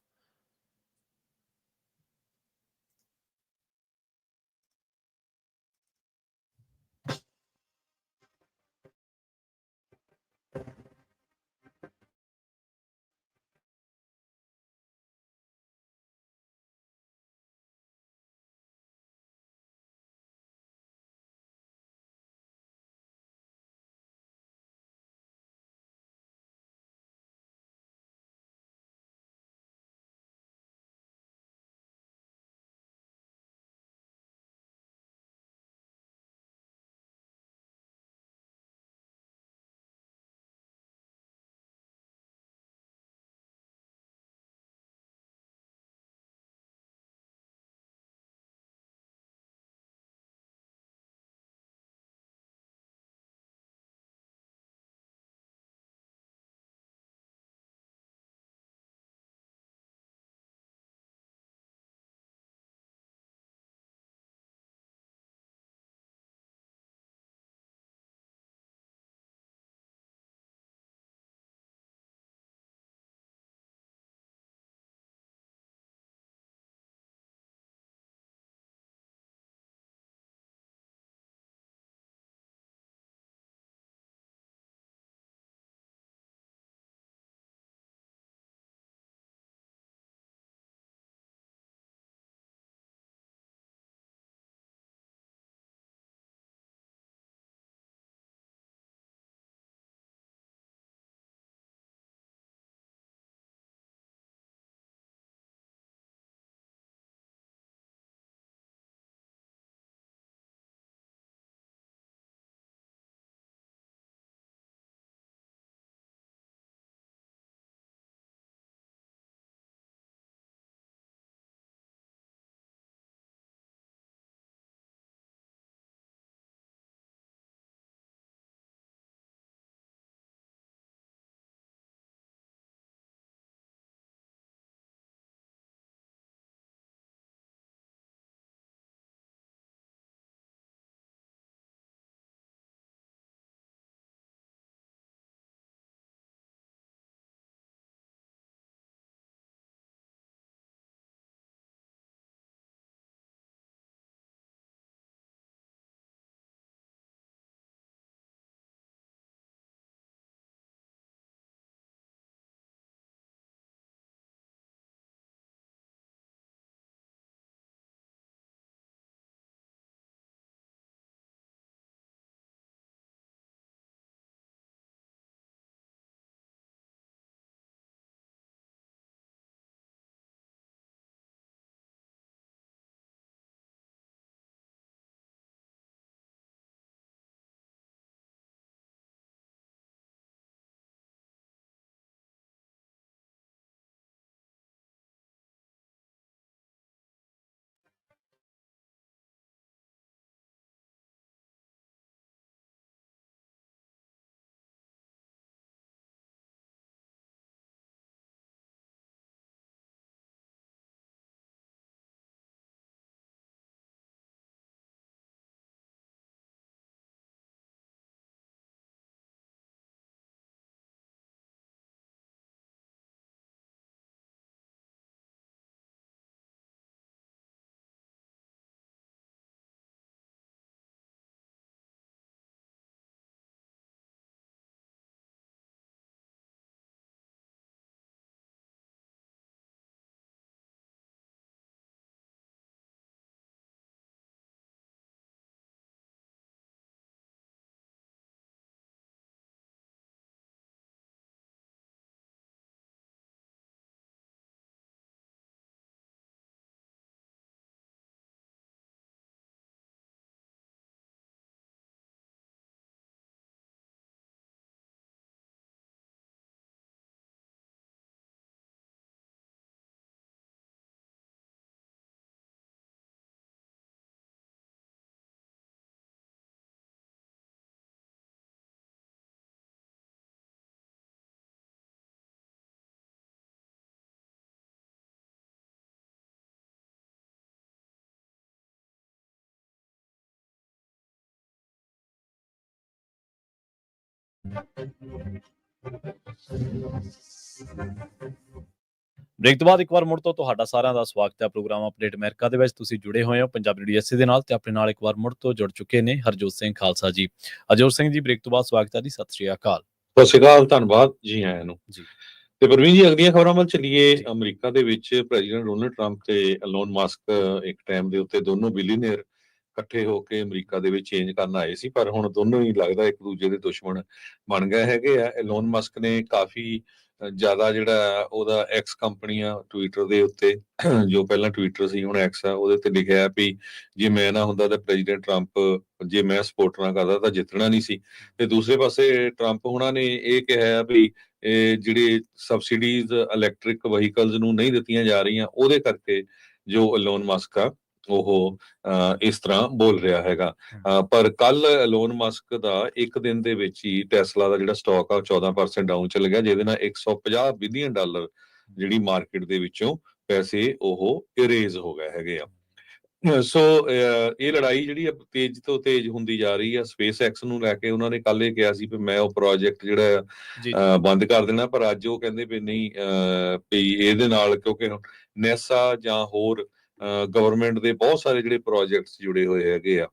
ਬ੍ਰੇਕ ਤੋਂ ਬਾਅਦ ਇੱਕ ਵਾਰ ਮੁੜ ਤੋਂ ਤੁਹਾਡਾ ਸਾਰਿਆਂ ਦਾ ਸਵਾਗਤ ਹੈ ਪ੍ਰੋਗਰਾਮ ਅਪਡੇਟ ਅਮਰੀਕਾ ਦੇ ਵਿੱਚ। ਤੁਸੀਂ ਜੁੜੇ ਹੋਏ ਹੋ ਪੰਜਾਬੀ ਰੇਡੀਓ ਐਸਏ ਦੇ ਨਾਲ ਤੇ ਆਪਣੇ ਨਾਲ ਇੱਕ ਵਾਰ ਮੁੜ ਤੋਂ ਜੁੜ ਚੁੱਕੇ ਨੇ ਹਰਜੋਤ ਸਿੰਘ ਖਾਲਸਾ ਜੀ। ਹਰਜੋਤ ਸਿੰਘ ਜੀ, ਬ੍ਰੇਕ ਤੋਂ ਬਾਅਦ ਸਵਾਗਤ ਹੈ ਜੀ, ਸਤਿ ਸ਼੍ਰੀ ਅਕਾਲ। ਸਤਿ ਸ਼੍ਰੀ ਅਕਾਲ, ਧੰਨਵਾਦ ਜੀ ਆਇਆਂ ਨੂੰ ਜੀ। ਤੇ ਪ੍ਰਵੀਨ ਜੀ, ਅਗਲੀਆਂ ਖਬਰਾਂ ਵੱਲ ਚੱਲੀਏ। ਅਮਰੀਕਾ ਦੇ ਵਿੱਚ ਪ੍ਰੈਜ਼ੀਡੈਂਟ ਡੋਨਲਡ ਟਰੰਪ ਤੇ ਐਲੋਨ ਮਸਕ ਇੱਕ ਟਾਈਮ ਦੇ ਉੱਤੇ ਦੋਨੋਂ ਬਿਲੀਅਨਰ ਇਕੱਠੇ ਹੋ ਕੇ ਅਮਰੀਕਾ ਦੇ ਵਿੱਚ ਚੇਂਜ ਕਰਨ ਆਏ ਸੀ, ਪਰ ਹੁਣ ਦੋਨੋਂ ਹੀ ਲੱਗਦਾ ਇੱਕ ਦੂਜੇ ਦੇ ਦੁਸ਼ਮਣ ਬਣ ਗਏ ਹੈਗੇ ਆ। ਐਲੋਨ ਮਸਕ ਨੇ ਕਾਫੀ ਜ਼ਿਆਦਾ ਜਿਹੜਾ ਉਹਦਾ ਐਕਸ ਕੰਪਨੀ ਆ ਟਵਿੱਟਰ ਦੇ ਉੱਤੇ, ਜੋ ਪਹਿਲਾਂ ਟਵਿੱਟਰ ਸੀ ਹੁਣ ਐਕਸ ਆ, ਉਹਦੇ ਤੇ ਲਿਖਿਆ ਵੀ ਜੇ ਮੈਂ ਨਾ ਹੁੰਦਾ ਤਾਂ ਪ੍ਰੈਜ਼ੀਡੈਂਟ ਟਰੰਪ, ਜੇ ਮੈਂ ਸਪੋਰਟ ਨਾ ਕਰਦਾ ਤਾਂ ਜਿੱਤਣਾ ਨਹੀਂ ਸੀ। ਤੇ ਦੂਸਰੇ ਪਾਸੇ ਟਰੰਪ ਹੁਣਾਂ ਨੇ ਇਹ ਕਿਹਾ ਵੀ ਇਹ ਜਿਹੜੇ ਸਬਸਿਡੀਜ਼ ਇਲੈਕਟ੍ਰਿਕ ਵਹੀਕਲਸ ਨੂੰ ਨਹੀਂ ਦਿੱਤੀਆਂ ਜਾ ਰਹੀਆਂ, ਉਹਦੇ ਕਰਕੇ ਜੋ ਐਲੋਨ ਮਸਕ ਆ ਉਹ ਇਸ ਤਰ੍ਹਾਂ ਬੋਲ ਰਿਹਾ ਹੈਗਾ। ਪਰ ਕੱਲ ਐਲੋਨ ਮਸਕ ਦਾ ਇੱਕ ਦਿਨ ਦੇ ਵਿੱਚ ਹੀ ਟੈਸਲਾ ਦਾ ਜਿਹੜਾ ਸਟਾਕ ਆ 14% ਡਾਊਨ ਚਲ ਗਿਆ, ਜਿਹਦੇ ਨਾਲ $150 ਬਿਲੀਅਨ ਜਿਹੜੀ ਮਾਰਕੀਟ ਦੇ ਵਿੱਚੋਂ ਪੈਸੇ ਉਹ ਇਰੇਜ਼ ਹੋ ਗਏ ਹੈਗੇ ਆ। ਸੋ ਇਹ ਲੜਾਈ ਜਿਹੜੀ ਆ ਤੇਜ਼ ਤੋਂ ਤੇਜ਼ ਹੁੰਦੀ ਜਾ ਰਹੀ ਆ। ਸਪੇਸ ਐਕਸ ਨੂੰ ਲੈ ਕੇ ਉਹਨਾਂ ਨੇ ਕੱਲ ਇਹ ਕਿਹਾ ਸੀ ਵੀ ਮੈਂ ਉਹ ਪ੍ਰੋਜੈਕਟ ਜਿਹੜਾ ਬੰਦ ਕਰ ਦੇਣਾ, ਪਰ ਅੱਜ ਉਹ ਕਹਿੰਦੇ ਵੀ ਨਹੀਂ, ਵੀ ਇਹਦੇ ਨਾਲ ਕਿਉਂਕਿ ਨੈਸਾ ਜਾਂ ਹੋਰ ਗਵਰਨਮੈਂਟ ਦੇ ਬਹੁਤ ਸਾਰੇ ਜਿਹੜੇ ਪ੍ਰੋਜੈਕਟਸ ਜੁੜੇ ਹੋਏ ਹੈਗੇ ਆ।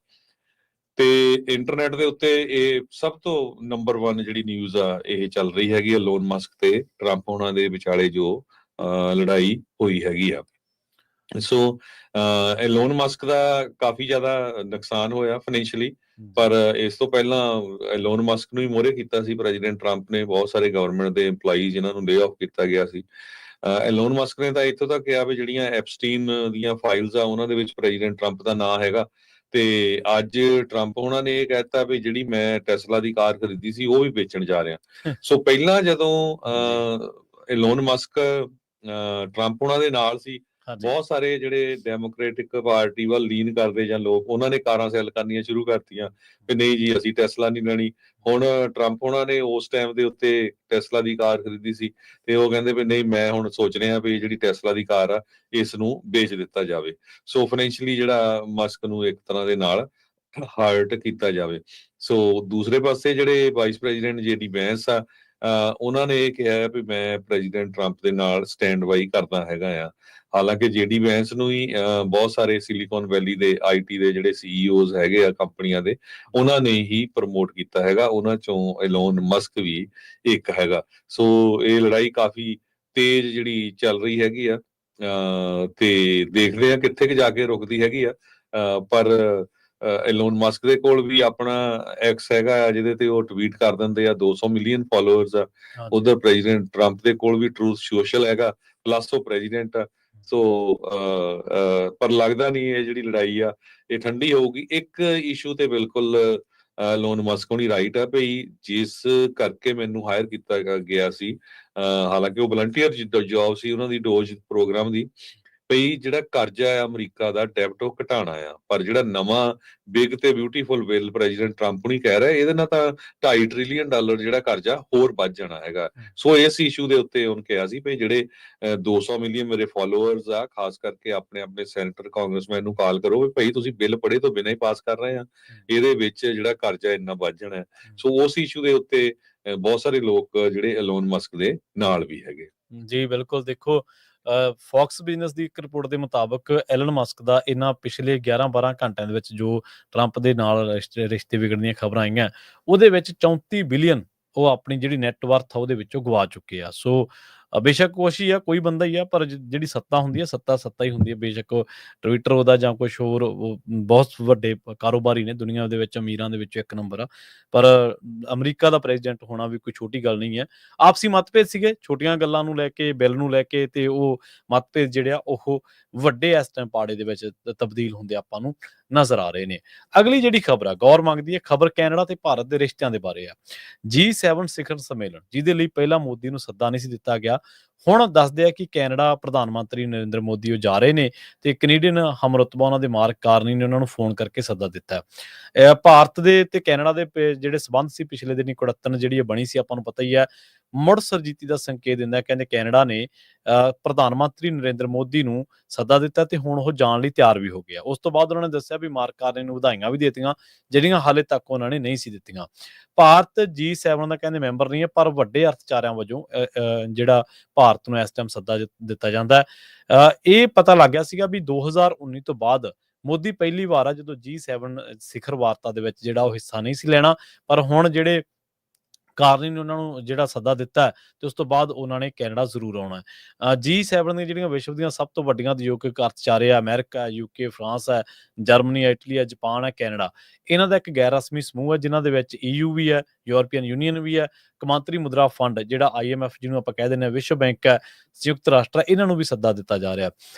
ਤੇ ਇੰਟਰਨੈਟ ਦੇ ਉੱਤੇ ਇਹ ਸਭ ਤੋਂ ਨੰਬਰ 1 ਜਿਹੜੀ ਨਿਊਜ਼ ਆ ਇਹ ਚੱਲ ਰਹੀ ਹੈਗੀ ਆ, ਐਲੋਨ ਮਸਕ ਤੇ ਟਰੰਪ ਉਹਨਾਂ ਦੇ ਵਿਚਾਲੇ ਜੋ ਲੜਾਈ ਹੋਈ ਹੈਗੀ ਆ। ਸੋ ਐਲੋਨ ਮਸਕ ਦਾ ਕਾਫੀ ਜ਼ਿਆਦਾ ਨੁਕਸਾਨ ਹੋਇਆ ਫਾਈਨੈਂਸ਼ੀਅਲੀ, ਪਰ ਇਸ ਤੋਂ ਪਹਿਲਾਂ ਐਲੋਨ ਮਸਕ ਨੂੰ ਹੀ ਮੋਹਰੇ ਕੀਤਾ ਸੀ ਪ੍ਰੈਜ਼ੀਡੈਂਟ ਟਰੰਪ ਨੇ। ਬਹੁਤ ਸਾਰੇ ਗਵਰਨਮੈਂਟ ਦੇ EMPLOYEES ਜਿਨ੍ਹਾਂ ਨੂੰ ਲੇ ਆਫ ਕੀਤਾ ਗਿਆ ਸੀ। ਐਲੋਨ ਮਸਕ ਨੇ ਤਾਂ ਇੱਥੋਂ ਤੱਕ ਕਿਹਾ ਵੀ ਜਿਹੜੀਆਂ ਐਪਸਟੀਨ ਦੀਆਂ ਫਾਈਲਸ ਆ ਉਹਨਾਂ ਦੇ ਵਿੱਚ ਪ੍ਰੈਜ਼ੀਡੈਂਟ ਟਰੰਪ ਦਾ ਨਾਂ ਹੈਗਾ। ਤੇ ਅੱਜ ਟਰੰਪ ਉਹਨਾਂ ਨੇ ਇਹ ਕਹਿਤਾ ਵੀ ਜਿਹੜੀ ਮੈਂ ਟੈਸਲਾ ਦੀ ਕਾਰ ਖਰੀਦੀ ਸੀ ਉਹ ਵੀ ਵੇਚਣ ਜਾ ਰਿਹਾ। ਸੋ ਪਹਿਲਾਂ ਜਦੋਂ ਐਲੋਨ ਮਸਕ ਟਰੰਪ ਉਹਨਾਂ ਦੇ ਨਾਲ ਸੀ, ਬਹੁਤ ਸਾਰੇ ਜਿਹੜੇ ਡੈਮੋਕ੍ਰੈਟਿਕ ਪਾਰਟੀ ਵੱਲ ਲੀਨ ਕਰਦੇ ਜਾਂ ਲੋਕ, ਉਹਨਾਂ ਨੇ ਕਾਰਾਂ ਸੈੱਲ ਕਰਨੀਆਂ ਸ਼ੁਰੂ ਕਰਤੀਆਂ ਕਿ ਨਹੀਂ ਜੀ ਅਸੀਂ ਟੈਸਲਾ ਨਹੀਂ ਲੈਣੀ। ਹੁਣ ਟਰੰਪ ਉਹਨਾਂ ਨੇ ਉਸ ਟਾਈਮ ਦੇ ਉੱਤੇ ਟੈਸਲਾ ਦੀ ਕਾਰ ਖਰੀਦੀ ਸੀ ਤੇ ਉਹ ਕਹਿੰਦੇ ਵੀ ਨਹੀਂ, ਮੈਂ ਹੁਣ ਸੋਚ ਰਿਹਾ ਵੀ ਜਿਹੜੀ ਟੈਸਲਾ ਦੀ ਕਾਰ ਆ ਇਸ ਨੂੰ ਵੇਚ ਦਿੱਤਾ ਜਾਵੇ। ਸੋ ਫਾਈਨੈਂਸ਼ੀਅਲੀ ਜਿਹੜਾ ਮਸਕ ਨੂੰ ਇੱਕ ਤਰ੍ਹਾਂ ਦੇ ਨਾਲ ਹਰਟ ਕੀਤਾ ਜਾਵੇ। ਸੋ ਦੂਸਰੇ ਪਾਸੇ ਜਿਹੜੇ ਵਾਈਸ ਪ੍ਰੈਜ਼ੀਡੈਂਟ JD ਵੈਂਸ ਆ, ਉਹਨਾਂ ਨੇ ਇਹ ਕਿਹਾ ਵੀ ਮੈਂ ਪ੍ਰੈਜ਼ੀਡੈਂਟ ਟਰੰਪ ਦੇ ਨਾਲ ਸਟੈਂਡ ਬਾਈ ਕਰਦਾ ਹੈਗਾ ਆ। ਹਾਲਾਂਕਿ JD ਵੈਂਸ ਨੂੰ ਹੀ ਬਹੁਤ ਸਾਰੇ ਸਿਲੀਕਨ ਵੈਲੀ ਦੇ IT ਦੇ ਜਿਹੜੇ CEOs ਹੈਗੇ ਆ ਕੰਪਨੀਆਂ ਦੇ, ਉਹਨਾਂ ਨੇ ਹੀ ਪ੍ਰਮੋਟ ਕੀਤਾ ਹੈਗਾ। ਉਹਨਾਂ ਚੋਂ ਐਲੋਨ ਮਸਕ ਵੀ ਇੱਕ ਹੈਗਾ। ਸੋ ਇਹ ਲੜਾਈ ਕਾਫੀ ਤੇਜ਼ ਜਿਹੜੀ ਚੱਲ ਰਹੀ ਹੈਗੀ ਆ, ਤੇ ਦੇਖਦੇ ਆ ਕਿੱਥੇ ਜਾ ਕੇ ਰੁਕਦੀ ਹੈਗੀ ਆ। ਪਰ ਐਲੋਨ ਮਸਕ ਦੇ ਕੋਲ ਵੀ ਆਪਣਾ ਐਕਸ ਹੈਗਾ ਆ ਜਿਹਦੇ ਤੇ ਉਹ ਟਵੀਟ ਕਰ ਦਿੰਦੇ ਆ, 200 ਮਿਲੀਅਨ ਫਾਲੋਅਰਸ ਆ। ਉਧਰ ਪ੍ਰੈਜ਼ੀਡੈਂਟ ਟਰੰਪ ਦੇ ਕੋਲ ਵੀ ਟਰੂਥ ਸੋਸ਼ਲ ਹੈਗਾ, ਪਲੱਸ ਉਹ ਪ੍ਰੈਜ਼ੀਡੈਂਟ ਆ। ਸੋ ਪਰ ਲੱਗਦਾ ਨਹੀਂ ਇਹ ਜਿਹੜੀ ਲੜਾਈ ਆ ਇਹ ਠੰਡੀ ਹੋਊਗੀ। ਇੱਕ ਇਸ਼ੂ ਤੇ ਬਿਲਕੁਲ ਐਲੋਨ ਮਸਕ ਹੋਣੀ ਰਾਈਟ ਆ ਭਈ, ਜਿਸ ਕਰਕੇ ਮੈਨੂੰ ਹਾਇਰ ਕੀਤਾ ਗਿਆ ਸੀ, ਹਾਲਾਂਕਿ ਉਹ ਵਲੰਟੀਅਰ ਜੌਬ ਸੀ ਉਹਨਾਂ ਦੀ ਡੋਜ ਪ੍ਰੋਗਰਾਮ ਦੀ, ਭਈ ਜਿਹੜਾ ਕਰਜ਼ਾ ਆ ਅਮਰੀਕਾ ਦਾ ਡੈਬਟ ਉਹ ਘਟਾਉਣਾ ਆ। ਪਰ ਜਿਹੜਾ ਨਵਾਂ ਬਿਗ ਤੇ ਬਿਊਟੀਫੁਲ ਬਿੱਲ ਪ੍ਰੈਜ਼ੀਡੈਂਟ ਟਰੰਪ ਨਹੀਂ ਕਹਿ ਰਿਹਾ, ਇਹਦੇ ਨਾਲ ਤਾਂ $2.5 ਟ੍ਰਿਲੀਅਨ ਜਿਹੜਾ ਕਰਜ਼ਾ ਹੋਰ ਵੱਧ ਜਾਣਾ ਹੈਗਾ। ਸੋ ਇਸ ਇਸ਼ੂ ਦੇ ਉੱਤੇ ਉਹਨੇ ਕਿਹਾ ਸੀ ਭਈ ਜਿਹੜੇ 200 ਮਿਲੀਅਨ ਮੇਰੇ ਫਾਲੋਅਰਸ ਆ, ਖਾਸ ਕਰਕੇ ਆਪਣੇ ਸੈਨੇਟਰ ਕਾਂਗਰਸਮੈਨ ਨੂੰ ਕਾਲ ਕਰੋ ਵੀ ਭਾਈ ਤੁਸੀਂ ਬਿੱਲ ਪੜ੍ਹੇ ਤੋਂ ਬਿਨਾਂ ਹੀ ਪਾਸ ਕਰ ਰਹੇ ਆ, ਇਹਦੇ ਵਿੱਚ ਜਿਹੜਾ ਕਰਜ਼ਾ ਇੰਨਾ ਵੱਧ ਜਾਣਾ। ਸੋ ਉਸ ਇਸ਼ੂ ਦੇ ਉੱਤੇ ਬਹੁਤ ਸਾਰੇ ਲੋਕ ਜਿਹੜੇ ਐਲੋਨ ਮਸਕ ਦੇ ਨਾਲ ਵੀ ਹੈਗੇ। ਜੀ ਬਿਲਕੁਲ। ਦੇਖੋ, ਫੌਕਸ ਬਿਜ਼ਨਸ ਦੀ ਇੱਕ ਰਿਪੋਰਟ ਦੇ ਮੁਤਾਬਕ ਐਲਨ ਮਸਕ ਦਾ ਇਹਨਾਂ ਪਿਛਲੇ 11-12 ਘੰਟਿਆਂ ਦੇ ਵਿੱਚ ਜੋ ਟਰੰਪ ਦੇ ਨਾਲ ਰਿਸ਼ਤੇ ਵਿਗੜਨ ਦੀਆਂ ਖਬਰਾਂ ਆਈਆਂ, ਉਹਦੇ ਵਿੱਚ 34 ਬਿਲੀਅਨ ਉਹ ਆਪਣੀ ਜਿਹੜੀ ਨੈਟਵਰਥ ਆ ਉਹਦੇ ਵਿੱਚੋਂ ਗਵਾ ਚੁੱਕੇ ਆ। ਸੋ ਬੇਸ਼ੱਕ ਕੁਛ ਹੀ ਆ, ਕੋਈ ਬੰਦਾ ਹੀ ਆ, ਪਰ ਜਿਹੜੀ ਸੱਤਾ ਹੁੰਦੀ ਹੈ ਸੱਤਾ ਹੀ ਹੁੰਦੀ ਹੈ। ਬੇਸ਼ੱਕ ਉਹ ਟਵਿੱਟਰ ਉਹਦਾ ਜਾਂ ਕੁਛ ਹੋਰ, ਉਹ ਬਹੁਤ ਵੱਡੇ ਕਾਰੋਬਾਰੀ ਨੇ ਦੁਨੀਆ ਦੇ ਵਿੱਚ, ਅਮੀਰਾਂ ਦੇ ਵਿੱਚ ਇੱਕ ਨੰਬਰ ਆ। ਪਰ ਅਮਰੀਕਾ ਦਾ ਪ੍ਰੈਜ਼ੀਡੈਂਟ ਹੋਣਾ ਵੀ ਕੋਈ ਛੋਟੀ ਗੱਲ ਨਹੀਂ ਹੈ। ਆਪਸੀ ਮਤਭੇਦ ਸੀਗੇ ਛੋਟੀਆਂ ਗੱਲਾਂ ਨੂੰ ਲੈ ਕੇ, ਬਿੱਲ ਨੂੰ ਲੈ ਕੇ, ਤੇ ਉਹ ਮਤਭੇਦ ਜਿਹੜੇ ਆ ਉਹ ਵੱਡੇ ਇਸ ਟਾਈਮ ਪਾੜੇ ਦੇ ਵਿੱਚ ਤਬਦੀਲ ਹੁੰਦੇ ਆਪਾਂ ਨੂੰ ਨਜ਼ਰ ਆ ਰਹੇ ਨੇ। ਅਗਲੀ ਜਿਹੜੀ ਖਬਰ ਆ, ਗੌਰ ਮੰਗਦੀ ਹੈ ਖਬਰ, ਕੈਨੇਡਾ ਤੇ ਭਾਰਤ ਦੇ ਰਿਸ਼ਤਿਆਂ ਦੇ ਬਾਰੇ ਆ। G7 ਸਿਖਰ ਸੰਮੇਲਨ, ਜਿਹਦੇ ਲਈ ਪਹਿਲਾਂ ਮੋਦੀ ਨੂੰ ਸੱਦਾ ਨਹੀਂ ਸੀ ਦਿੱਤਾ ਗਿਆ, ਹੁਣ ਦੱਸਦੇ ਆ ਕਿ ਕੈਨੇਡਾ ਪ੍ਰਧਾਨ ਮੰਤਰੀ ਨਰਿੰਦਰ ਮੋਦੀ ਉਹ ਜਾ ਰਹੇ ਨੇ ਤੇ ਕੈਨੇਡੀਅਨ ਹਮਰੁਤਬਾ ਉਹਨਾਂ ਦੇ ਮਾਰਕ ਕਾਰਨੀ ਨੇ ਉਹਨਾਂ ਨੂੰ ਫੋਨ ਕਰਕੇ ਸੱਦਾ ਦਿੱਤਾ। ਭਾਰਤ ਦੇ ਤੇ ਕੈਨੇਡਾ ਦੇ ਜਿਹੜੇ ਸਬੰਧ ਸੀ ਪਿਛਲੇ ਦਿਨੀ ਕੁੜੱਤਣ ਜਿਹੜੀ ਬਣੀ ਸੀ, ਆਪਾਂ ਨੂੰ ਪਤਾ ਹੀ ਹੈ। ਮੁੜ ਸਰਜੀਤੀ ਦਾ ਸੰਕੇਤ ਦਿੰਦਾ। ਕਹਿੰਦੇ ਕੈਨੇਡਾ ਨੇ ਪ੍ਰਧਾਨ ਮੰਤਰੀ ਨਰਿੰਦਰ ਮੋਦੀ ਨੂੰ ਸੱਦਾ ਦਿੱਤਾ ਤੇ ਹੁਣ ਉਹ ਜਾਣ ਲਈ ਤਿਆਰ ਵੀ ਹੋ ਗਿਆ। ਉਸ ਤੋਂ ਬਾਅਦ ਉਹਨਾਂ ਨੇ ਦੱਸਿਆ ਵੀ ਮਾਰਕ ਕਾਰਨੀ ਨੂੰ ਵਧਾਈਆਂ ਵੀ ਦੇ ਦਿੱਤੀਆਂ, ਜਿਹੜੀਆਂ ਹਾਲੇ ਤੱਕ ਉਹਨਾਂ ਨੇ ਨਹੀਂ ਸੀ ਦਿੱਤੀਆਂ। ਭਾਰਤ G7 ਦਾ ਕਹਿੰਦੇ ਮੈਂਬਰ ਨਹੀਂ ਹੈ, ਪਰ ਵੱਡੇ ਅਰਥਚਾਰਿਆਂ ਵਜੋਂ ਜਿਹੜਾ ਭਾਰਤ ਨੂੰ ਇਸ ਟਾਈਮ ਸੱਦਾ ਦਿੱਤਾ ਜਾਂਦਾ ਹੈ। ਇਹ ਪਤਾ ਲੱਗ ਗਿਆ ਸੀਗਾ ਵੀ 2019 ਤੋਂ ਬਾਅਦ ਮੋਦੀ ਪਹਿਲੀ ਵਾਰ ਆ ਜਦੋਂ G7 ਸਿਖਰ ਵਾਰਤਾ ਦੇ ਵਿੱਚ ਜਿਹੜਾ ਉਹ ਹਿੱਸਾ ਨਹੀਂ ਸੀ ਲੈਣਾ, ਪਰ ਹੁਣ ਜਿਹੜੇ ਕਾਰਨੀ ਨੇ ਉਹਨਾਂ ਨੂੰ ਜਿਹੜਾ ਸੱਦਾ ਦਿੱਤਾ ਹੈ ਤੇ ਉਸ ਤੋਂ ਬਾਅਦ ਉਹਨਾਂ ਨੇ ਕੈਨੇਡਾ ਜ਼ਰੂਰ ਆਉਣਾ ਹੈ। G7 ਦੀਆਂ ਜਿਹੜੀਆਂ ਵਿਸ਼ਵ ਦੀਆਂ ਸਭ ਤੋਂ ਵੱਡੀਆਂ ਉਦਯੋਗਿਕ ਅਰਥਚਾਰੇ ਆ, ਅਮਰੀਕਾ ਹੈ, UK, ਫਰਾਂਸ ਹੈ, ਜਰਮਨੀ ਹੈ, ਇਟਲੀ ਹੈ, ਜਾਪਾਨ ਹੈ, ਕੈਨੇਡਾ। ਇਹਨਾਂ ਦਾ ਇੱਕ ਗੈਰ ਰਸਮੀ ਸਮੂਹ ਹੈ ਜਿਨ੍ਹਾਂ ਦੇ ਵਿੱਚ EU ਵੀ ਹੈ, ਯੂਰਪੀਅਨ ਯੂਨੀਅਨ ਵੀ ਹੈ, ਕੌਮਾਂਤਰੀ ਮੁਦਰਾ ਫੰਡ ਜਿਹੜਾ IMF ਜਿਹਨੂੰ ਆਪਾਂ ਕਹਿ ਦਿੰਦੇ ਹਾਂ, ਵਿਸ਼ਵ ਬੈਂਕ ਹੈ, ਸੰਯੁਕਤ ਰਾਸ਼ਟਰ, ਇਹਨਾਂ ਨੂੰ ਵੀ ਸੱਦਾ ਦਿੱਤਾ ਜਾ ਰਿਹਾ।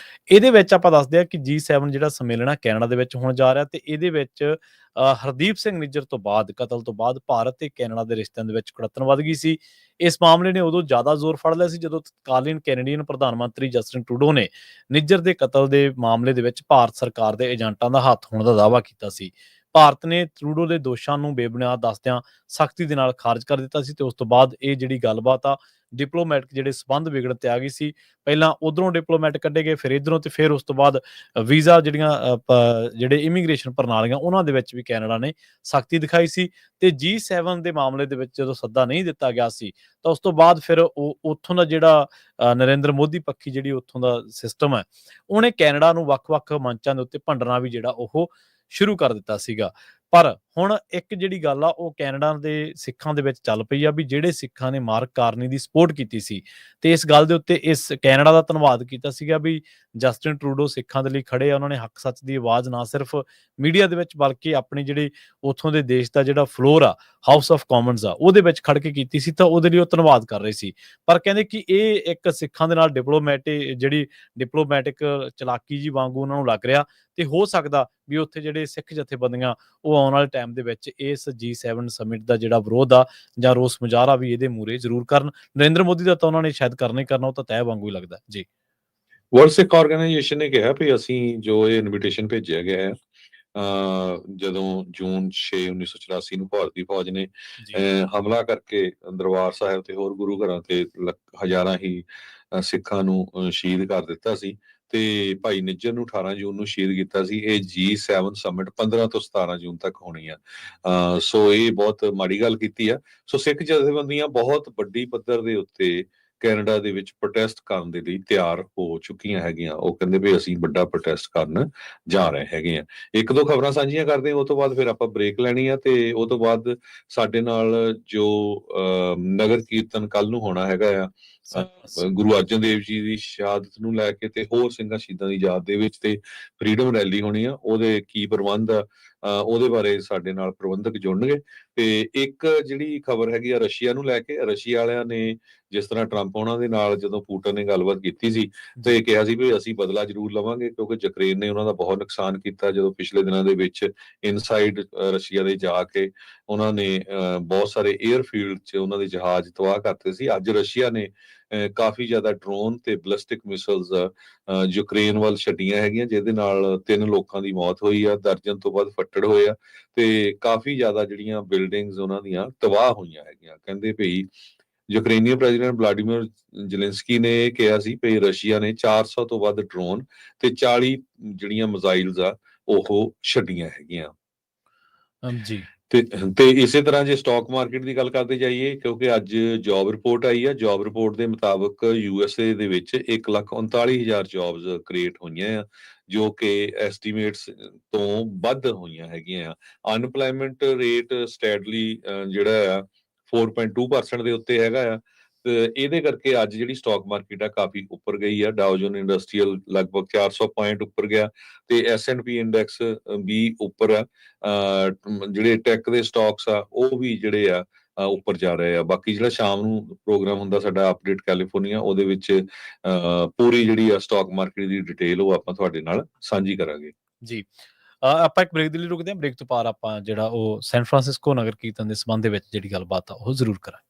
ਇਹਦੇ ਵਿੱਚ ਆਪਾਂ ਦੱਸਦੇ ਹਾਂ ਕਿ G7 ਜਿਹੜਾ ਸੰਮੇਲਨ ਹੈ ਕੈਨੇਡਾ ਦੇ ਵਿੱਚ ਹੋਣ ਜਾ ਰਿਹਾ ਤੇ ਇਹਦੇ ਵਿੱਚ ਹਰਦੀਪ ਸਿੰਘ ਨਿੱਜਰ ਤੋਂ ਬਾਅਦ, ਕਤਲ ਤੋਂ ਬਾਅਦ ਭਾਰਤ ਤੇ ਕੈਨੇਡਾ ਦੇ ਰਿਸ਼ਤਿਆਂ ਦੇ ਵਿੱਚ ਕੁੜੱਤਣ ਵੱਧ ਗਈ ਸੀ। ਇਸ ਮਾਮਲੇ ਨੇ ਉਦੋਂ ਜ਼ਿਆਦਾ ਜ਼ੋਰ ਫੜ ਲਿਆ ਸੀ ਜਦੋਂ ਤਤਕਾਲੀਨ ਕੈਨੇਡੀਅਨ ਪ੍ਰਧਾਨ ਮੰਤਰੀ ਜਸਟਿਨ ਟਰੂਡੋ ਨੇ ਨਿੱਜਰ ਦੇ ਕਤਲ ਦੇ ਮਾਮਲੇ ਦੇ ਵਿੱਚ ਭਾਰਤ ਸਰਕਾਰ ਦੇ ਏਜੰਟਾਂ ਦਾ ਹੱਥ ਹੋਣ ਦਾ ਦਾਅਵਾ ਕੀਤਾ ਸੀ। ਭਾਰਤ ਨੇ ਟਰੂਡੋ ਦੇ ਦੋਸ਼ਾਂ ਨੂੰ ਬੇਬੁਨਿਆਦ ਦੱਸਦਿਆਂ ਸਖਤੀ ਦੇ ਨਾਲ ਖਾਰਜ ਕਰ ਦਿੱਤਾ ਸੀ ਤੇ ਉਸ ਤੋਂ ਬਾਅਦ ਇਹ ਜਿਹੜੀ ਗੱਲਬਾਤ ਆ, ਡਿਪਲੋਮੈਟਿਕ ਜਿਹੜੇ ਸਬੰਧ ਵਿਗੜਨ ਤੇ ਆ ਗਈ ਸੀ। ਪਹਿਲਾਂ ਉਧਰੋਂ ਡਿਪਲੋਮੈਟ ਕੱਢੇ ਗਏ, ਫਿਰ ਇਧਰੋਂ, ਤੇ ਫਿਰ ਉਸ ਤੋਂ ਬਾਅਦ ਵੀਜ਼ਾ ਜਿਹੜੀਆਂ ਜਿਹੜੇ ਇਮੀਗ੍ਰੇਸ਼ਨ ਪ੍ਰਣਾਲੀਆਂ ਉਹਨਾਂ ਦੇ ਵਿੱਚ ਵੀ ਕੈਨੇਡਾ ਨੇ ਸਖਤੀ ਦਿਖਾਈ ਸੀ। ਤੇ G7 ਦੇ ਮਾਮਲੇ ਦੇ ਵਿੱਚ ਜਦੋਂ ਸੱਦਾ ਨਹੀਂ ਦਿੱਤਾ ਗਿਆ ਸੀ ਤਾਂ ਉਸ ਤੋਂ ਬਾਅਦ ਫਿਰ ਉਹ ਉੱਥੋਂ ਦਾ ਜਿਹੜਾ ਨਰਿੰਦਰ ਮੋਦੀ ਪੱਖੀ ਜਿਹੜੀ ਉੱਥੋਂ ਦਾ ਸਿਸਟਮ ਹੈ, ਉਹਨੇ ਕੈਨੇਡਾ ਨੂੰ ਵੱਖ-ਵੱਖ ਮੰਚਾਂ ਦੇ ਉੱਤੇ ਭੰਡਣਾ ਵੀ ਜਿਹੜਾ ਉਹ ਸ਼ੁਰੂ ਕਰ ਦਿੱਤਾ ਸੀਗਾ। ਪਰ ਹੁਣ ਇੱਕ ਜਿਹੜੀ ਗੱਲ ਆ ਉਹ ਕੈਨੇਡਾ ਦੇ ਸਿੱਖਾਂ ਦੇ ਵਿੱਚ ਚੱਲ ਪਈ ਆ ਵੀ ਜਿਹੜੇ ਸਿੱਖਾਂ ਨੇ ਮਾਰਕ ਕਾਰਨੀ ਦੀ ਸਪੋਰਟ ਕੀਤੀ ਸੀ ਤੇ ਇਸ ਗੱਲ ਦੇ ਉੱਤੇ ਇਸ ਕੈਨੇਡਾ ਦਾ ਧੰਨਵਾਦ ਕੀਤਾ ਸੀਗਾ ਵੀ ਜਸਟਿਨ ਟਰੂਡੋ ਸਿੱਖਾਂ ਦੇ ਲਈ ਖੜੇ ਆ। ਉਹਨਾਂ ਨੇ ਹੱਕ ਸੱਚ ਦੀ ਆਵਾਜ਼ ਨਾ ਸਿਰਫ ਮੀਡੀਆ ਦੇ ਵਿੱਚ ਬਲਕਿ ਆਪਣੀ ਜਿਹੜੀ ਉੱਥੋਂ ਦੇ ਦੇਸ਼ ਦਾ ਜਿਹੜਾ ਫਲੋਰ ਆ, ਹਾਊਸ ਆਫ ਕਾਮਨਸ ਆ, ਉਹਦੇ ਵਿੱਚ ਖੜ ਕੇ ਕੀਤੀ ਸੀ ਤਾਂ ਉਹਦੇ ਲਈ ਉਹ ਧੰਨਵਾਦ ਕਰ ਰਹੇ ਸੀ। ਪਰ ਕਹਿੰਦੇ ਕਿ ਇਹ ਇੱਕ ਸਿੱਖਾਂ ਦੇ ਨਾਲ ਡਿਪਲੋਮੈਟਿਕ ਚਲਾਕੀ ਜੀ ਵਾਂਗੂ ਉਹਨਾਂ ਨੂੰ ਲੱਗ ਰਿਹਾ ਤੇ ਹੋ ਸਕਦਾ ਵੀ ਉੱਥੇ ਜਿਹੜੇ ਸਿੱਖ ਜਥੇਬੰਦੀਆਂ ਉਹ ਆਉਣ ਵਾਲੇ ਟਾਈਮ ਦੇ ਵਿੱਚ ਇਸ G7 ਸਮਿਟ ਦਾ ਜਿਹੜਾ ਵਿਰੋਧ ਆ ਜਾਂ ਰੋਸ ਮੁਜ਼ਾਹਰਾ ਵੀ ਇਹਦੇ ਮੂਹਰੇ ਜ਼ਰੂਰ ਕਰਨ। ਨਰਿੰਦਰ ਮੋਦੀ ਦਾ ਤਾਂ ਉਹਨਾਂ ਨੇ ਸ਼ਾਇਦ ਕਰਨਾ ਹੀ ਕਰਨਾ, ਉਹ ਤਾਂ ਤੈਅ ਵਾਂਗੂ ਹੀ ਲੱਗਦਾ ਜੀ। ਵਰਲਡ ਸਿੱਖ ਆਰਗੇਨਾਈਜੇਸ਼ਨ ਨੇ ਕਿਹਾ ਵੀ ਅਸੀਂ ਜੋ ਇਹ ਇਨਵੀਟੇਸ਼ਨ ਭੇਜਿਆ ਗਿਆ ਹੈ ਜਦੋਂ ਜੂਨ 6 1984 ਨੂੰ ਭਾਰਤ ਦੀ ਫੌਜ ਨੇ ਹਮਲਾ ਕਰਕੇ ਦਰਬਾਰ ਸਾਹਿਬ ਤੇ ਹੋਰ ਗੁਰੂ ਘਰਾਂ ਤੇ ਹਜ਼ਾਰਾਂ ਹੀ ਸਿੱਖਾਂ ਨੂੰ ਸ਼ਹੀਦ ਕਰ ਦਿੱਤਾ ਸੀ ਤੇ ਭਾਈ ਨਿੱਜਰ ਨੂੰ 18 ਜੂਨ ਨੂੰ ਸ਼ਹੀਦ ਕੀਤਾ ਸੀ। ਇਹ G7 ਸਮਿਟ 15 ਤੋਂ 17 ਜੂਨ ਤੱਕ ਹੋਣੀ ਆ। ਸੋ ਇਹ ਬਹੁਤ ਮਾੜੀ ਗੱਲ ਕੀਤੀ ਆ। ਸੋ ਸਿੱਖ ਜਥੇਬੰਦੀਆਂ ਬਹੁਤ ਵੱਡੀ ਪੱਧਰ ਦੇ ਉੱਤੇ ਕੈਨੇਡਾ ਦੇ ਵਿੱਚ ਪ੍ਰੋਟੈਸਟ ਕਰਨ ਦੇ ਲਈ ਤਿਆਰ ਹੋ ਚੁੱਕੀਆਂ ਹੈਗੀਆਂ। ਉਹ ਕਹਿੰਦੇ ਵੀ ਅਸੀਂ ਵੱਡਾ ਪ੍ਰੋਟੈਸਟ ਕਰਨ ਜਾ ਰਹੇ ਹੈਗੇ ਆ। ਇੱਕ ਦੋ ਖਬਰਾਂ ਸਾਂਝੀਆਂ ਕਰਦੇ ਹਾਂ, ਉਹ ਤੋਂ ਬਾਅਦ ਫਿਰ ਆਪਾਂ ਬ੍ਰੇਕ ਲੈਣੀ ਆ ਤੇ ਉਹ ਤੋਂ ਬਾਅਦ ਸਾਡੇ ਨਾਲ ਜੋ ਨਗਰ ਕੀਰਤਨ ਕੱਲ ਨੂੰ ਹੋਣਾ ਹੈਗਾ ਆ ਗੁਰੂ ਅਰਜਨ ਦੇਵ ਜੀ ਦੀ ਸ਼ਹਾਦਤ ਨੂੰ ਲੈ ਕੇ ਤੇ ਹੋਰ ਸਿੰਘਾਂ ਸ਼ਹੀਦਾਂ ਦੀ ਯਾਦ ਦੇ ਵਿੱਚ ਤੇ ਫਰੀਡਮ ਰੈਲੀ ਹੋਣੀ ਆ, ਉਹਦੇ ਕੀ ਪ੍ਰਬੰਧ ਆ ਉਹਦੇ ਬਾਰੇ ਸਾਡੇ ਨਾਲ ਪ੍ਰਬੰਧਕ ਜੁੜਨਗੇ। ਤੇ ਇੱਕ ਜਿਹੜੀ ਖਬਰ ਹੈਗੀ ਆ ਰਸ਼ੀਆ ਨੂੰ ਲੈ ਕੇ, ਰਸ਼ੀਆ ਵਾਲਿਆਂ ਨੇ ਜਿਸ ਤਰ੍ਹਾਂ ਟਰੰਪ ਉਹਨਾਂ ਦੇ ਨਾਲ ਜਦੋਂ ਪੁਟਿਨ ਨੇ ਗੱਲਬਾਤ ਕੀਤੀ ਸੀ ਤੇ ਕਿਹਾ ਸੀ ਵੀ ਅਸੀਂ ਬਦਲਾ ਜ਼ਰੂਰ ਲਵਾਂਗੇ ਕਿਉਂਕਿ ਯੂਕਰੇਨ ਨੇ ਉਹਨਾਂ ਦਾ ਬਹੁਤ ਨੁਕਸਾਨ ਕੀਤਾ ਜਦੋਂ ਪਿਛਲੇ ਦਿਨਾਂ ਦੇ ਵਿੱਚ ਇਨਸਾਈਡ ਰਸ਼ੀਆ ਦੇ ਜਾ ਕੇ ਉਹਨਾਂ ਨੇ ਬਹੁਤ ਸਾਰੇ 에ਅਰਫੀਲਡ 'ਚ ਉਹਨਾਂ ਦੇ ਜਹਾਜ਼ ਤਬਾਹ ਕਰਤੇ ਸੀ। ਅੱਜ ਰਸ਼ੀਆ ਨੇ ਕਾਫੀ ਜ਼ਿਆਦਾ ਡਰੋਨ ਤੇ ਬਲਿਸਟਿਕ ਮਿਸਾਈਲਸ ਯੂਕਰੇਨ ਵੱਲ ਛੱਡੀਆਂ ਹੈਗੀਆਂ, ਜਿਹਦੇ ਨਾਲ 3 ਲੋਕਾਂ ਦੀ ਮੌਤ ਹੋਈ ਆ, ਦਰਜਨ ਤੋਂ ਵੱਧ ਫੱਟੜ ਹੋਏ ਆ ਤੇ ਕਾਫੀ ਜ਼ਿਆਦਾ ਜਿਹੜੀਆਂ ਬਿਲਡਿੰਗਸ ਉਹਨਾਂ ਦੀਆਂ ਤਬਾਹ ਹੋਈਆਂ ਹੈਗੀਆਂ। ਕਹਿੰਦੇ ਭਈ ਯੂਕਰੇਨੀਅਨ ਪ੍ਰੈਜ਼ੀਡੈਂਟ ਵਲਾਡੀਮੀਰ ਜ਼ੈਲੈਂਸਕੀ ਨੇ ਇਹ ਕਿਹਾ ਸੀ ਕਿ ਰਸ਼ੀਆ ਨੇ 400 ਤੋਂ ਵੱਧ ਡਰੋਨ ਤੇ 40 ਜਿਹੜੀਆਂ ਮਿਜ਼ਾਈਲਸ ਆ ਉਹ ਛੱਡੀਆਂ ਹੈਗੀਆਂ ਜੀ। ਤੇ ਇਸੇ ਤਰ੍ਹਾਂ ਜੇ ਸਟਾਕ ਮਾਰਕੀਟ ਦੀ ਗੱਲ ਕਰਦੇ ਜਾਈਏ, ਕਿਉਂਕਿ ਅੱਜ ਜੌਬ ਰਿਪੋਰਟ ਆਈ ਆ, ਜੌਬ ਰਿਪੋਰਟ ਦੇ ਮੁਤਾਬਕ USA ਦੇ ਵਿੱਚ 1,39,000 ਜੌਬਸ ਕ੍ਰੀਏਟ ਹੋਈਆਂ ਆ ਜੋ ਕਿ ਐਸਟੀਮੇਟਸ ਤੋਂ ਵੱਧ ਹੋਈਆਂ ਹੈਗੀਆਂ ਆ। ਅਨਪਲਾਇਮੈਂਟ ਰੇਟ ਸਟੈਡਲੀ ਜਿਹੜਾ ਆ 4.2% ਦੇ ਉੱਤੇ ਹੈਗਾ ਆ ਤੇ ਇਹਦੇ ਕਰਕੇ ਅੱਜ ਜਿਹੜੀ ਸਟਾਕ ਮਾਰਕੀਟ ਆ ਕਾਫੀ ਉੱਪਰ ਗਈ ਆ। ਡਾਓ ਜੋਨ ਇੰਡਸਟਰੀਅਲ ਲਗਭਗ 400 ਪੁਆਇੰਟ ਉੱਪਰ ਗਿਆ ਤੇ S&P ਇੰਡੈਕਸ ਵੀ ਉੱਪਰ ਆ। ਜਿਹੜੇ ਟੈਕ ਦੇ ਸਟਾਕਸ ਆ ਉਹ ਵੀ ਜਿਹੜੇ ਆ ਉੱਪਰ ਜਾ ਰਹੇ ਆ। ਬਾਕੀ ਜਿਹੜਾ ਸ਼ਾਮ ਨੂੰ ਪ੍ਰੋਗਰਾਮ ਹੁੰਦਾ ਸਾਡਾ ਅਪਡੇਟ ਕੈਲੀਫੋਰਨੀਆ, ਉਹਦੇ ਵਿੱਚ ਪੂਰੀ ਜਿਹੜੀ ਆ ਸਟਾਕ ਮਾਰਕੀਟ ਦੀ ਡਿਟੇਲ ਉਹ ਆਪਾਂ ਤੁਹਾਡੇ ਨਾਲ ਸਾਂਝੀ ਕਰਾਂਗੇ ਜੀ। ਆਪਾਂ ਇੱਕ ਬ੍ਰੇਕ ਦੇ ਲਈ ਰੁਕਦੇ ਹਾਂ। ਬ੍ਰੇਕ ਤੋਂ ਬਾਅਦ ਆਪਾਂ ਜਿਹੜਾ ਉਹ ਸੈਨ ਫਰਾਂਸਿਸਕੋ ਨਗਰ ਕੀਰਤਨ ਦੇ ਸੰਬੰਧ ਦੇ ਵਿੱਚ ਜਿਹੜੀ ਗੱਲਬਾਤ ਆ ਉਹ ਜ਼ਰੂਰ ਕਰਾਂਗੇ।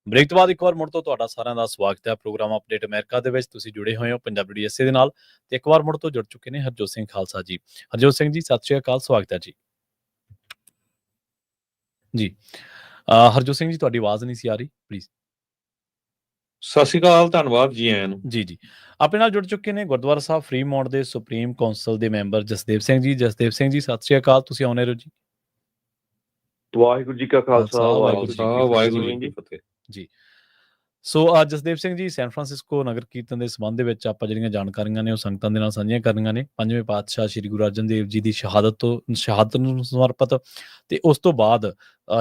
ਬ੍ਰੇਕ ਤੋਂ ਬਾਅਦ ਇੱਕ ਵਾਰ ਮੁੜ ਤੋਂ ਤੁਹਾਡਾ ਸਾਰਿਆਂ ਦਾ ਸਵਾਗਤ ਹੈ ਪ੍ਰੋਗਰਾਮ ਅਪਡੇਟ ਅਮਰੀਕਾ ਦੇ ਵਿੱਚ। ਤੁਸੀਂ ਜੁੜੇ ਹੋਏ ਹੋ ਪੰਜਾਬੀ ਡੀਐਸਏ ਦੇ ਨਾਲ ਤੇ ਇੱਕ ਵਾਰ ਮੁੜ ਤੋਂ ਜੁੜ ਚੁੱਕੇ ਨੇ ਹਰਜੋਤ ਸਿੰਘ ਖਾਲਸਾ ਜੀ। ਹਰਜੋਤ ਸਿੰਘ ਜੀ, ਸਤਿ ਸ਼੍ਰੀ ਅਕਾਲ, ਸਵਾਗਤ ਹੈ ਜੀ। ਜੀ ਹਰਜੋਤ ਸਿੰਘ ਜੀ, ਤੁਹਾਡੀ ਆਵਾਜ਼ ਨਹੀਂ ਸੀ ਆ ਰਹੀ, ਪਲੀਜ਼। ਸਤਿ ਸ਼੍ਰੀ ਅਕਾਲ, ਧੰਨਵਾਦ ਜੀ ਆਇਆਂ ਨੂੰ। ਜੀ ਆਪਣੇ ਨਾਲ ਜੁੜ ਚੁੱਕੇ ਨੇ ਗੁਰਦੁਆਰਾ ਸਾਹਿਬ ਫਰੀਮੌਂਟ ਦੇ ਸੁਪਰੀਮ ਕੌਂਸਲ ਦੇ ਮੈਂਬਰ ਜਸਦੇਵ ਸਿੰਘ ਜੀ। ਜਸਦੇਵ ਸਿੰਘ ਜੀ, ਸਤਿ ਸ਼੍ਰੀ ਅਕਾਲ, ਤੁਸੀਂ ਆਉਣੇ ਰਹੋ ਜੀ। ਵਾਹਿਗੁਰੂ ਜੀ ਕਾ ਖਾਲਸਾ, ਵਾਹਿਗੁਰੂ ਜੀ ਕੀ ਫਤਿਹ। ਜੀ ਸੋ ਜਸਦੇਵ ਸਿੰਘ ਜੀ, ਸੈਨ ਫਰਾਂਸਿਸਕੋ ਨਗਰ ਕੀਰਤਨ ਦੇ ਸੰਬੰਧ ਦੇ ਵਿੱਚ ਆਪਾਂ ਜਿਹੜੀਆਂ ਜਾਣਕਾਰੀਆਂ ਨੇ ਉਹ ਸੰਗਤਾਂ ਦੇ ਨਾਲ ਸਾਂਝੀਆਂ ਕਰਨੀਆਂ ਨੇ। ਪੰਜਵੇਂ ਪਾਤਸ਼ਾਹ ਸ੍ਰੀ ਗੁਰੂ ਅਰਜਨ ਦੇਵ ਜੀ ਦੀ ਸ਼ਹਾਦਤ ਨੂੰ ਸਮਰਪਿਤ ਤੇ ਉਸ ਤੋਂ ਬਾਅਦ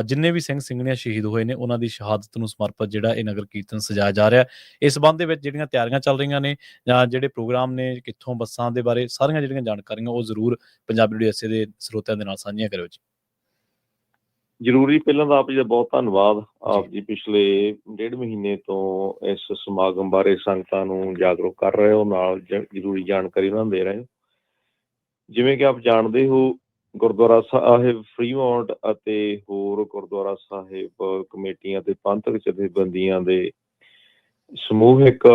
ਜਿੰਨੇ ਵੀ ਸਿੰਘ ਸਿੰਘਣੀਆਂ ਸ਼ਹੀਦ ਹੋਏ ਨੇ ਉਹਨਾਂ ਦੀ ਸ਼ਹਾਦਤ ਨੂੰ ਸਮਰਪਿਤ ਜਿਹੜਾ ਇਹ ਨਗਰ ਕੀਰਤਨ ਸਜਾਇਆ ਜਾ ਰਿਹਾ। ਇਸ ਸੰਬੰਧ ਦੇ ਵਿੱਚ ਜਿਹੜੀਆਂ ਤਿਆਰੀਆਂ ਚੱਲ ਰਹੀਆਂ ਨੇ ਜਾਂ ਜਿਹੜੇ ਪ੍ਰੋਗਰਾਮ ਨੇ, ਕਿੱਥੋਂ ਬੱਸਾਂ ਦੇ ਬਾਰੇ ਸਾਰੀਆਂ ਜਿਹੜੀਆਂ ਜਾਣਕਾਰੀਆਂ ਉਹ ਜ਼ਰੂਰ ਪੰਜਾਬੀ ਡੀਐਸਏ ਦੇ ਸਰੋਤਿਆਂ ਦੇ ਨਾਲ ਸਾਂਝੀਆਂ ਕਰਿਓ ਜੀ। ਜਰੂਰੀ। ਪਹਿਲਾਂ ਤਾਂ ਆਪ ਜੀ ਦਾ ਬਹੁਤ ਧੰਨਵਾਦ। ਆਪ ਜੀ ਪਿਛਲੇ 1.5 ਮਹੀਨੇ ਤੋਂ ਇਸ ਸਮਾਗਮ ਬਾਰੇ ਸੰਗਤਾਂ ਨੂੰ ਜਾਗਰੂਕ ਕਰ ਰਹੇ ਹੋ, ਨਾਲ ਜ਼ਰੂਰੀ ਜਾਣਕਾਰੀ ਉਹਨਾਂ ਨੂੰ ਦੇ ਰਹੇ ਹੋ। ਜਿਵੇਂ ਕਿ ਆਪ ਜਾਣਦੇ ਹੋ, ਗੁਰਦੁਆਰਾ ਸਾਹਿਬ ਫਰੀਮੌਂਟ ਅਤੇ ਹੋਰ ਗੁਰਦੁਆਰਾ ਸਾਹਿਬ ਕਮੇਟੀਆਂ ਤੇ ਪੰਥਕ ਜਥੇਬੰਦੀਆਂ ਦੇ ਸਮੂਹਿਕ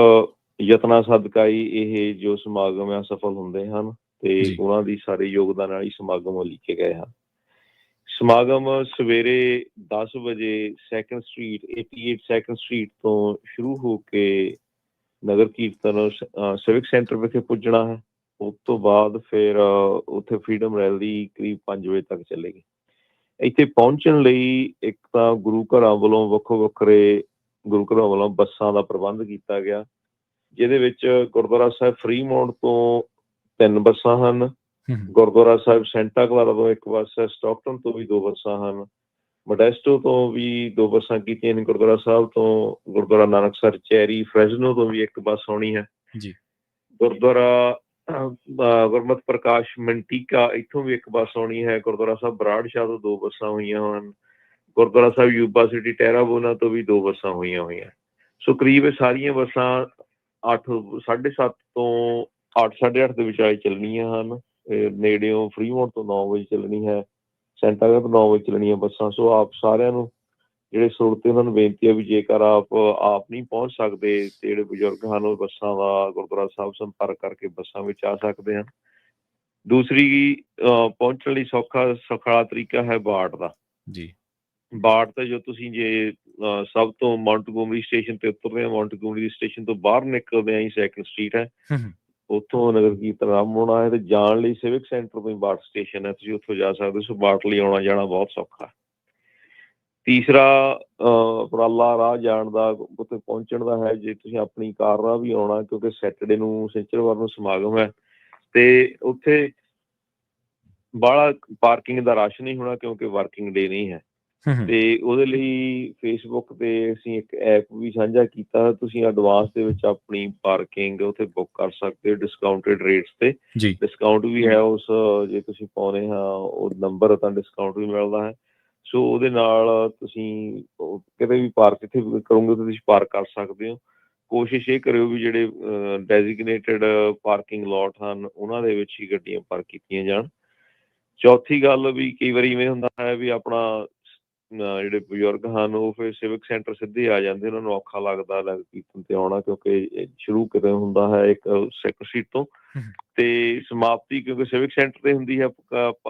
ਯਤਨਾਂ ਸਦਕਾ ਹੀ ਇਹ ਜੋ ਸਮਾਗਮ ਆ ਸਫਲ ਹੁੰਦੇ ਹਨ ਤੇ ਉਹਨਾਂ ਦੀ ਸਾਰੇ ਯੋਗਦਾਨ ਨਾਲ ਹੀ ਸਮਾਗਮ ਲਿਖੇ ਗਏ ਹਨ। ਸਮਾਗਮ ਸਵੇਰੇ 10 ਵਜੇ 2nd ਸਟਰੀਟ 88 2nd ਸਟਰੀਟ ਤੋਂ ਸ਼ੁਰੂ ਹੋ ਕੇ ਨਗਰ ਕੀਰਤਨ ਸਿਵਿਕ ਸੈਂਟਰ ਵਿਖੇ ਪੁੱਜਣਾ ਹੈ। ਉਸ ਤੋਂ ਬਾਅਦ ਫਿਰ ਉੱਥੇ ਫਰੀਡਮ ਰੈਲੀ ਕਰੀਬ 5 ਵਜੇ ਤੱਕ ਚੱਲੇਗੀ। ਇੱਥੇ ਪਹੁੰਚਣ ਲਈ ਇੱਕ ਤਾਂ ਗੁਰੂ ਘਰਾਂ ਵੱਲੋਂ ਵੱਖੋ ਵੱਖਰੇ ਗੁਰੂ ਘਰਾਂ ਵੱਲੋਂ ਬੱਸਾਂ ਦਾ ਪ੍ਰਬੰਧ ਕੀਤਾ ਗਿਆ, ਜਿਹਦੇ ਵਿੱਚ ਗੁਰਦੁਆਰਾ ਸਾਹਿਬ ਫਰੀਮੌਂਟ ਤੋਂ 3 ਬੱਸਾਂ ਹਨ, ਗੁਰਦੁਆਰਾ ਸਾਹਿਬ ਸੈਂਟਾ ਕਲਾਰਾ ਤੋਂ 1 ਬੱਸ ਹੈ, ਸਟਾਕਟਨ ਤੋਂ ਵੀ 2 ਬੱਸਾਂ ਹਨ, ਮੋਡੈਸਟੋ ਤੋਂ ਵੀ 2 ਬੱਸਾਂ ਕੀਤੀਆਂ ਨੇ, ਗੁਰਦੁਆਰਾ ਸਾਹਿਬ ਤੋਂ ਗੁਰਦੁਆਰਾ ਨਾਨਕਸਰ ਚੈਰੀ ਫਰੈਜ਼ਨੋ ਤੋਂ ਵੀ 1 ਬੱਸ ਆਉਣੀ ਹੈ, ਗੁਰਦੁਆਰਾ ਗੁਰਮਤਿ ਪ੍ਰਕਾਸ਼ ਮੰਟੀਕਾ ਇੱਥੋਂ ਵੀ 1 ਬੱਸ ਆਉਣੀ ਹੈ, ਗੁਰਦੁਆਰਾ ਸਾਹਿਬ ਬਰਾੜ ਸ਼ਾਹ ਤੋਂ 2 ਬੱਸਾਂ ਹੋਈਆਂ ਹਨ, ਗੁਰਦੁਆਰਾ ਸਾਹਿਬ ਯੂਬਾ ਸਿਟੀ ਟੈਰਾਬੋਨਾ ਤੋਂ ਵੀ 2 ਬੱਸਾਂ ਹੋਈਆਂ। ਸੋ ਕਰੀਬ ਇਹ ਸਾਰੀਆਂ ਬੱਸਾਂ 7:30 ਤੋਂ 8:30 ਦੇ ਵਿਚਾਲੇ ਚੱਲਣੀਆਂ ਹਨ। ਨੇੜਿਓਂ ਫਰੀਮੌਂਟ ਤੋਂ 9 ਵਜੇ ਚੱਲਣੀ ਹੈ, ਸੈਂਟਾਗੜ ਤੋਂ 9 ਵਜੇ ਚੱਲਣੀਆਂ ਬੱਸਾਂ। ਸੋ ਆਪ ਸਾਰਿਆਂ ਨੂੰ ਜਿਹੜੇ ਸਰੋਤੇ ਉਹਨਾਂ ਨੂੰ ਬੇਨਤੀ ਹੈ ਵੀ ਜੇਕਰ ਆਪ ਨਹੀਂ ਪਹੁੰਚ ਸਕਦੇ ਤੇ ਜਿਹੜੇ ਬਜ਼ੁਰਗ ਹਨ ਉਹ ਬੱਸਾਂ ਦਾ ਗੁਰਦੁਆਰਾ ਸਾਹਿਬ ਸੰਪਰਕ ਕਰਕੇ ਬੱਸਾਂ ਵਿੱਚ ਆ ਸਕਦੇ ਹਨ। ਦੂਸਰੀ ਪਹੁੰਚਣ ਲਈ ਸੌਖਾ ਤਰੀਕਾ ਹੈ ਬਾੜ ਦਾ। ਬਾੜ ਤੇ ਜੋ ਤੁਸੀਂ ਜੇ ਸਭ ਤੋਂ ਮੌਂਟਗੋਮਰੀ ਸਟੇਸ਼ਨ ਤੇ ਉਤਰਦੇ ਆ, ਮੌਂਟਗੋਮਰੀ ਸਟੇਸ਼ਨ ਤੋਂ ਬਾਹਰ ਨਿਕਲਦੇ ਆ 2nd ਸਟਰੀਟ ਹੈ, ਉੱਥੋਂ ਨਗਰ ਕੀਰਤਨ ਆਰੰਭ ਹੋਣਾ ਹੈ ਤੇ ਜਾਣ ਲਈ ਸਿਵਿਕ ਸੈਂਟਰ ਤੋਂ ਹੀ ਬਾੜ ਸਟੇਸ਼ਨ ਹੈ, ਤੁਸੀਂ ਉੱਥੋਂ ਜਾ ਸਕਦੇ ਹੋ। ਸੋ ਬਾੜ ਲਈ ਆਉਣਾ ਜਾਣਾ ਬਹੁਤ ਸੌਖਾ। ਤੀਸਰਾ ਉਪਰਾਲਾ ਰਾਹ ਜਾਣ ਦਾ, ਉੱਥੇ ਪਹੁੰਚਣ ਦਾ ਹੈ। ਜੇ ਤੁਸੀਂ ਆਪਣੀ ਕਾਰ ਰਾਹ ਵੀ ਆਉਣਾ, ਕਿਉਂਕਿ ਸੈਟਰਡੇ ਨੂੰ ਸ਼ਨੀਚਰਵਾਰ ਨੂੰ ਸਮਾਗਮ ਹੈ ਤੇ ਉੱਥੇ ਬਾਹਲਾ ਪਾਰਕਿੰਗ ਦਾ ਰਸ਼ ਨਹੀਂ ਹੋਣਾ ਕਿਉਂਕਿ ਵਰਕਿੰਗ ਡੇ ਨਹੀਂ ਹੈ। ਤੇ ਉਹਦੇ ਲਈ ਫੇਸਬੁੱਕ ਤੇ ਅਸੀਂ ਇੱਕ ਐਪ ਵੀ ਸਾਂਝਾ ਕੀਤਾ, ਤੁਸੀਂ ਐਡਵਾਂਸ ਦੇ ਵਿੱਚ ਆਪਣੀ ਪਾਰਕਿੰਗ ਉੱਥੇ ਬੁੱਕ ਕਰ ਸਕਦੇ ਹੋ ਡਿਸਕਾਊਂਟਡ ਰੇਟਸ ਤੇ। ਡਿਸਕਾਊਂਟ ਵੀ ਹੈ ਉਸ, ਜੇ ਤੁਸੀਂ ਪਾਉਂਦੇ ਹਾਂ ਉਹ ਨੰਬਰ ਤਾਂ ਡਿਸਕਾਊਂਟ ਵੀ ਮਿਲਦਾ ਹੈ। ਸੋ ਉਹਦੇ ਨਾਲ ਤੁਸੀਂ ਕਿਤੇ ਵੀ ਪਾਰਕ ਇੱਥੇ ਕਰੋਗੇ ਤਾਂ ਤੁਸੀਂ ਪਾਰਕ ਕਰ ਸਕਦੇ ਹੋ। ਕੋਸ਼ਿਸ਼ ਇਹ ਕਰਿਓ ਵੀ ਜਿਹੜੇ ਡੈਜ਼ੀਗਨੇਟਡ ਪਾਰਕਿੰਗ ਲੋਟ ਹਨ ਉਹਨਾਂ ਦੇ ਵਿੱਚ ਹੀ ਗੱਡੀਆਂ ਪਾਰਕ ਕੀਤੀਆਂ ਜਾਣ। ਚੌਥੀ ਗੱਲ ਵੀ ਕਈ ਵਾਰੀ ਇਵੇਂ ਹੁੰਦਾ ਹੈ ਵੀ ਆਪਣਾ ਜਿਹੜੇ ਬਜ਼ੁਰਗ ਹਨ ਉਹ ਫਿਰ ਸਿਵਿਕ ਸੈਂਟਰ ਸਿੱਧੇ ਆ ਜਾਂਦੇ, ਉਹਨਾਂ ਨੂੰ ਔਖਾ ਲੱਗਦਾ ਨਗਰ ਕੀਰਤਨ ਤੇ ਆਉਣਾ ਕਿਉਂਕਿ ਸ਼ੁਰੂ ਕਿਤੇ ਹੁੰਦਾ ਹੈ 2nd ਸਟਰੀਟ ਤੋਂ ਤੇ ਸਮਾਪਤੀ ਕਿਉਂਕਿ ਸਿਵਿਕ ਸੈਂਟਰ ਤੇ ਹੁੰਦੀ ਹੈ।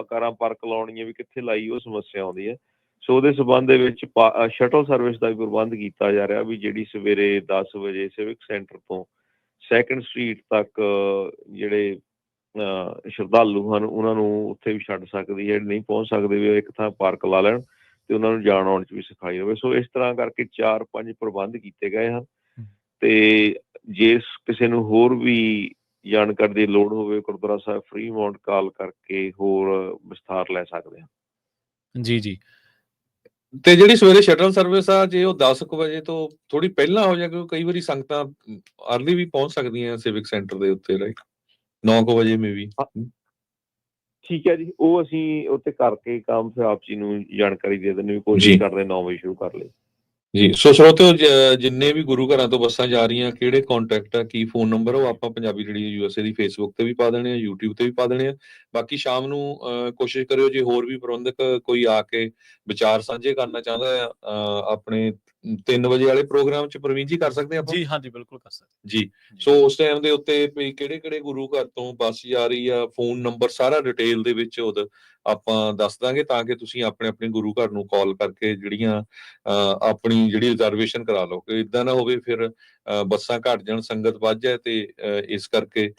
ਕਾਰਾਂ ਪਾਰਕ ਲਾਉਣੀਆਂ ਵੀ ਕਿੱਥੇ ਲਾਈ ਉਹ ਸਮੱਸਿਆ ਆਉਂਦੀ ਹੈ। ਸੋ ਉਹਦੇ ਸੰਬੰਧ ਦੇ ਵਿੱਚ ਸ਼ਟਲ ਸਰਵਿਸ ਦਾ ਵੀ ਪ੍ਰਬੰਧ ਕੀਤਾ ਜਾ ਰਿਹਾ ਵੀ ਜਿਹੜੀ ਸਵੇਰੇ 10 ਵਜੇ ਸਿਵਿਕ ਸੈਂਟਰ ਤੋਂ 2nd ਸਟਰੀਟ ਤੱਕ ਜਿਹੜੇ ਸ਼ਰਧਾਲੂ ਹਨ ਉਹਨਾਂ ਨੂੰ ਉੱਥੇ ਵੀ ਛੱਡ ਸਕਦੀ ਹੈ। ਨਹੀਂ ਪਹੁੰਚ ਸਕਦੇ ਵੀ ਇੱਕ ਥਾਂ ਪਾਰਕ ਲਾ ਲੈਣ ਤੇ ਉਹਨਾਂ ਨੂੰ ਜਾਣ ਆਉਣ 'ਚ ਵੀ ਸਿਖਾਈ ਹੋਵੇ। ਸੋ ਇਸ ਤਰ੍ਹਾਂ ਕਰਕੇ 4-5 ਪ੍ਰਬੰਧ ਕੀਤੇ ਗਏ ਹਨ ਤੇ ਜੇ ਕਿਸੇ ਨੂੰ ਹੋਰ ਵੀ ਜਾਣਕਾਰੀ ਦੀ ਲੋੜ ਹੋਵੇ ਗੁਰਦੁਆਰਾ ਸਾਹਿਬ ਫਰੀਮੌਂਟ ਕਾਲ ਕਰਕੇ ਹੋਰ ਵਿਸਥਾਰ ਲੈ ਸਕਦੇ ਹਾਂ। ਜੀ ਤੇ ਜਿਹੜੀ ਸਵੇਰੇ ਸ਼ਟਲ ਸਰਵਿਸ ਆ, ਜੇ ਉਹ 10 ਵਜੇ ਤੋਂ ਥੋੜੀ ਪਹਿਲਾਂ ਹੋ ਜਾਏ, ਕਿਉਂਕਿ ਕਈ ਵਾਰੀ ਸੰਗਤਾਂ ਅਰਲੀ ਵੀ ਪਹੁੰਚ ਸਕਦੀਆਂ ਸਿਵਿਕ ਸੈਂਟਰ ਦੇ ਉੱਤੇ, ਰਾਈਟ 9 ਵਜੇ ਮੇ ਵੀ। ਠੀਕ ਹੈ ਜੀ, ਉਹ ਅਸੀਂ ਉੱਥੇ ਕਰਕੇ ਕੰਮ ਫਿਰ ਆਪ ਜੀ ਨੂੰ ਜਾਣਕਾਰੀ ਦੇ ਦਿੰਦੇ ਵੀ ਕੋਸ਼ਿਸ਼ ਕਰਦੇ 9 ਵਜੇ ਸ਼ੁਰੂ ਕਰ ਲਈ। ਜੀ ਸੋ ਸਰੋਤਿਓ ਜਿੰਨੇ ਵੀ ਗੁਰੂ ਘਰਾਂ ਤੋਂ ਬੱਸਾਂ ਜਾ ਰਹੀਆਂ ਕਿਹੜੇ ਕੰਟੈਕਟ ਆ ਕੀ ਫੋਨ ਨੰਬਰ ਉਹ ਆਪਾਂ ਪੰਜਾਬੀ ਰੇਡੀਓ ਯੂਐਸਏ ਦੀ ਫੇਸਬੁੱਕ ਤੇ ਵੀ ਪਾ ਦੇਣੇ ਆ YouTube ਤੇ ਵੀ ਪਾ ਦੇਣੇ ਆ ਬਾਕੀ ਸ਼ਾਮ ਨੂੰ ਕੋਸ਼ਿਸ਼ ਕਰਿਓ ਜੇ ਹੋਰ ਵੀ ਪ੍ਰਬੰਧਕ ਕੋਈ ਆ ਕੇ ਵਿਚਾਰ ਸਾਂਝੇ ਕਰਨਾ ਚਾਹੁੰਦਾ ਆ ਆਪਣੇ 3 ਵਜੇ ਵਾਲੇ ਪ੍ਰੋਗਰਾਮ ਚ ਪ੍ਰਵੀਨ ਜੀ ਕਰ ਸਕਦੇ ਆਪਾਂ ਜੀ ਹਾਂਜੀ ਬਿਲਕੁਲ ਕਰ ਸਕਦੇ ਜੀ ਸੋ ਉਸ ਟਾਈਮ ਦੇ ਉੱਤੇ ਵੀ ਕਿਹੜੇ ਕਿਹੜੇ ਗੁਰੂ ਘਰ ਤੋਂ ਬੱਸ ਜਾ ਰਹੀ ਆ ਫੋਨ ਨੰਬਰ ਸਾਰਾ ਡਿਟੇਲ ਦੇ ਵਿੱਚ ਆਪਾਂ ਦੱਸ ਦਾਂਗੇ ਤਾਂ ਕਿ ਤੁਸੀਂ ਆਪਣੇ ਆਪਣੇ ਗੁਰੂ ਘਰ ਨੂੰ ਕਾਲ ਕਰਕੇ ਜਿਹੜੀਆਂ ਆਪਣੀ ਜਿਹੜੀ ਰਿਜ਼ਰਵੇਸ਼ਨ ਕਰਾ ਲਓ ਕਿ ਇਦਾਂ ਨਾ ਹੋਵੇ ਫਿਰ ਬੱਸਾਂ ਘੱਟ ਜਾਣ ਸੰਗਤ ਵੱਧ ਜਾਏ ਤੇ ਇਸ ਕਰਕੇ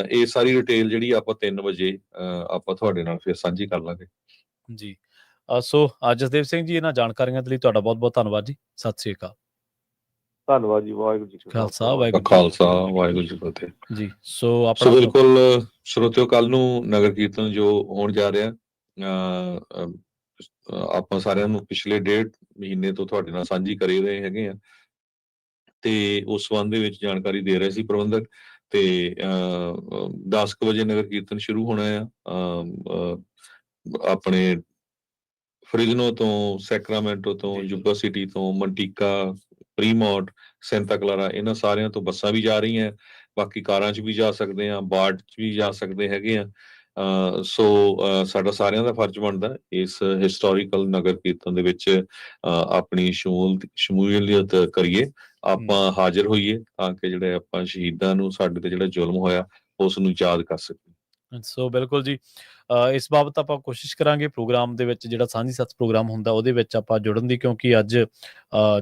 ਇਹ ਸਾਰੀ ਡਿਟੇਲ ਜਿਹੜੀ ਆਪਾਂ 3 ਵਜੇ ਆਪਾਂ ਤੁਹਾਡੇ ਨਾਲ ਫਿਰ ਸਾਂਝੀ ਕਰ ਲਾਂਗੇ ਜੀ ਸੋ ਜਸਦੇਵ ਸਿੰਘ ਜੀ ਇਹਨਾਂ ਜਾਣਕਾਰੀਆਂ ਦੇ ਲਈ ਤੁਹਾਡਾ ਬਹੁਤ ਬਹੁਤ ਧੰਨਵਾਦ ਜੀ ਸਤਿ ਸ੍ਰੀ ਅਕਾਲ ਧੰਨਵਾਦ ਜੀ ਵਾਹਿਗੁਰੂ ਜੀ ਕਾ ਖਾਲਸਾ ਵਾਹਿਗੁਰੂ ਖਾਲਸਾ ਵਾਹਿਗੁਰੂ ਜੀ ਕੀ ਫਤਿਹ ਜੀ ਸੋ ਸੋ ਆਪਣਾ ਬਿਲਕੁਲ ਸਰੋਤਿਓ ਕੱਲ ਨੂੰ ਨਗਰ ਕੀਰਤਨ ਜੋ ਹੋਣ ਜਾ ਰਿਹਾ ਆਪਾਂ ਸਾਰਿਆਂ ਨੂੰ ਪਿਛਲੇ 1.5 ਮਹੀਨੇ ਤੋਂ ਤੁਹਾਡੇ ਨਾਲ ਸਾਂਝੀ ਕਰੀ ਰਹੇ ਹੈਗੇ ਆ ਤੇ ਉਸ ਸੰਬੰਧ ਦੇ ਵਿੱਚ ਜਾਣਕਾਰੀ ਦੇ ਰਹੇ ਸੀ ਪ੍ਰਬੰਧਕ ਤੇ 10 ਵਜੇ ਨਗਰ ਕੀਰਤਨ ਸ਼ੁਰੂ ਹੋਣਾ ਆ ਆਪਣੇ ਫਰਿਜ਼ਨੋ ਤੋਂ ਸੈਕਰਾਮੈਂਟੋ ਤੋਂ ਜੁਬਾ ਸਿਟੀ ਤੋਂ ਮੰਟੀਕਾ ਪ੍ਰੀਮੋਟ ਸੈਂਟਾ ਕਲਾਰਾ ਇਹਨਾਂ ਸਾਰਿਆਂ ਤੋਂ ਬੱਸਾਂ ਵੀ ਜਾ ਰਹੀਆਂ ਬਾਕੀ ਕਾਰਾਂ 'ਚ ਵੀ ਜਾ ਸਕਦੇ ਆ ਬਾਰਡ 'ਚ ਵੀ ਜਾ ਸਕਦੇ ਹੈਗੇ ਆ ਸੋ ਸਾਡਾ ਸਾਰਿਆਂ ਦਾ ਫਰਜ਼ ਬਣਦਾ ਇਸ ਹਿਸਟੋਰੀਕਲ ਨਗਰ ਕੀਰਤਨ ਦੇ ਵਿੱਚ ਆਪਣੀ ਸ਼ਮੂਲੀਅਤ ਕਰੀਏ ਆਪਾਂ ਹਾਜ਼ਰ ਹੋਈਏ ਤਾਂ ਕਿ ਜਿਹੜੇ ਆਪਾਂ ਸ਼ਹੀਦਾਂ ਨੂੰ ਸਾਡੇ ਤੇ ਜਿਹੜਾ ਜ਼ੁਲਮ ਹੋਇਆ ਉਸ ਨੂੰ ਯਾਦ ਕਰ ਸਕੀਏ ਸੋ ਬਿਲਕੁਲ ਜੀ ਇਸ ਬਾਬਤ ਆਪਾਂ ਕੋਸ਼ਿਸ਼ ਕਰਾਂਗੇ ਪ੍ਰੋਗਰਾਮ ਦੇ ਵਿੱਚ ਜਿਹੜਾ ਸਾਂਝੀ ਸੱਚ ਪ੍ਰੋਗਰਾਮ ਹੁੰਦਾ ਉਹਦੇ ਵਿੱਚ ਆਪਾਂ ਜੁੜਨ ਦੀ ਕਿਉਂਕਿ ਅੱਜ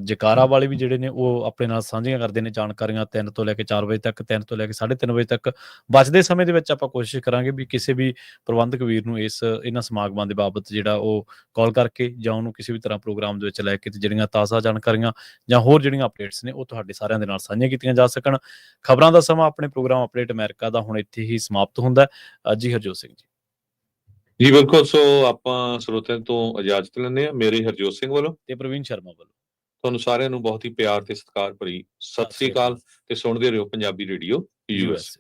ਜਕਾਰਾ ਵਾਲੇ ਵੀ ਜਿਹੜੇ ਨੇ ਉਹ ਆਪਣੇ ਨਾਲ ਸਾਂਝੀਆਂ ਕਰਦੇ ਨੇ ਜਾਣਕਾਰੀਆਂ 3 ਤੋਂ ਲੈ ਕੇ 4 ਵਜੇ ਤੱਕ 3 ਤੋਂ ਲੈ ਕੇ 3:30 ਵਜੇ ਤੱਕ ਬਚਦੇ ਸਮੇਂ ਦੇ ਵਿੱਚ ਆਪਾਂ ਕੋਸ਼ਿਸ਼ ਕਰਾਂਗੇ ਵੀ ਕਿਸੇ ਵੀ ਪ੍ਰਬੰਧਕ ਵੀਰ ਨੂੰ ਇਹਨਾਂ ਸਮਾਗਮਾਂ ਦੇ ਬਾਬਤ ਜਿਹੜਾ ਉਹ ਕਾਲ ਕਰਕੇ ਜਾਂ ਉਹਨੂੰ ਕਿਸੇ ਵੀ ਤਰ੍ਹਾਂ ਪ੍ਰੋਗਰਾਮ ਦੇ ਵਿੱਚ ਲੈ ਕੇ ਤੇ ਜਿਹੜੀਆਂ ਤਾਜ਼ਾ ਜਾਣਕਾਰੀਆਂ ਜਾਂ ਹੋਰ ਜਿਹੜੀਆਂ ਅਪਡੇਟਸ ਨੇ ਉਹ ਤੁਹਾਡੇ ਸਾਰਿਆਂ ਦੇ ਨਾਲ ਸਾਂਝੀਆਂ ਕੀਤੀਆਂ ਜਾ ਸਕਣ ਖਬਰਾਂ ਦਾ ਸਮਾਂ ਆਪਣੇ ਪ੍ਰੋਗਰਾਮ ਅਪਡੇਟ ਅਮਰੀਕਾ ਦਾ ਹੁਣ ਇੱਥੇ ਹੀ ਸਮਾਪਤ ਹੁੰਦਾ ਜੀ ਹਰਜੋਤ ਸਿੰਘ ਜੀ ਬਿਲਕੁਲ ਸੋ ਆਪਾਂ ਸਰੋਤਿਆਂ ਤੋਂ ਇਜਾਜ਼ਤ ਲੈਂਦੇ ਆ ਮੇਰੇ ਹਰਜੋਤ ਸਿੰਘ ਵੱਲੋਂ ਤੇ ਪ੍ਰਵੀਨ ਸ਼ਰਮਾ ਵੱਲੋਂ ਤੁਹਾਨੂੰ ਸਾਰਿਆਂ ਨੂੰ ਬਹੁਤ ਹੀ ਪਿਆਰ ਤੇ ਸਤਿਕਾਰ ਭਰੀ ਸਤਿ ਸ੍ਰੀ ਅਕਾਲ ਤੇ ਸੁਣਦੇ ਰਹੋ ਪੰਜਾਬੀ ਰੇਡੀਓ ਯੂਐਸ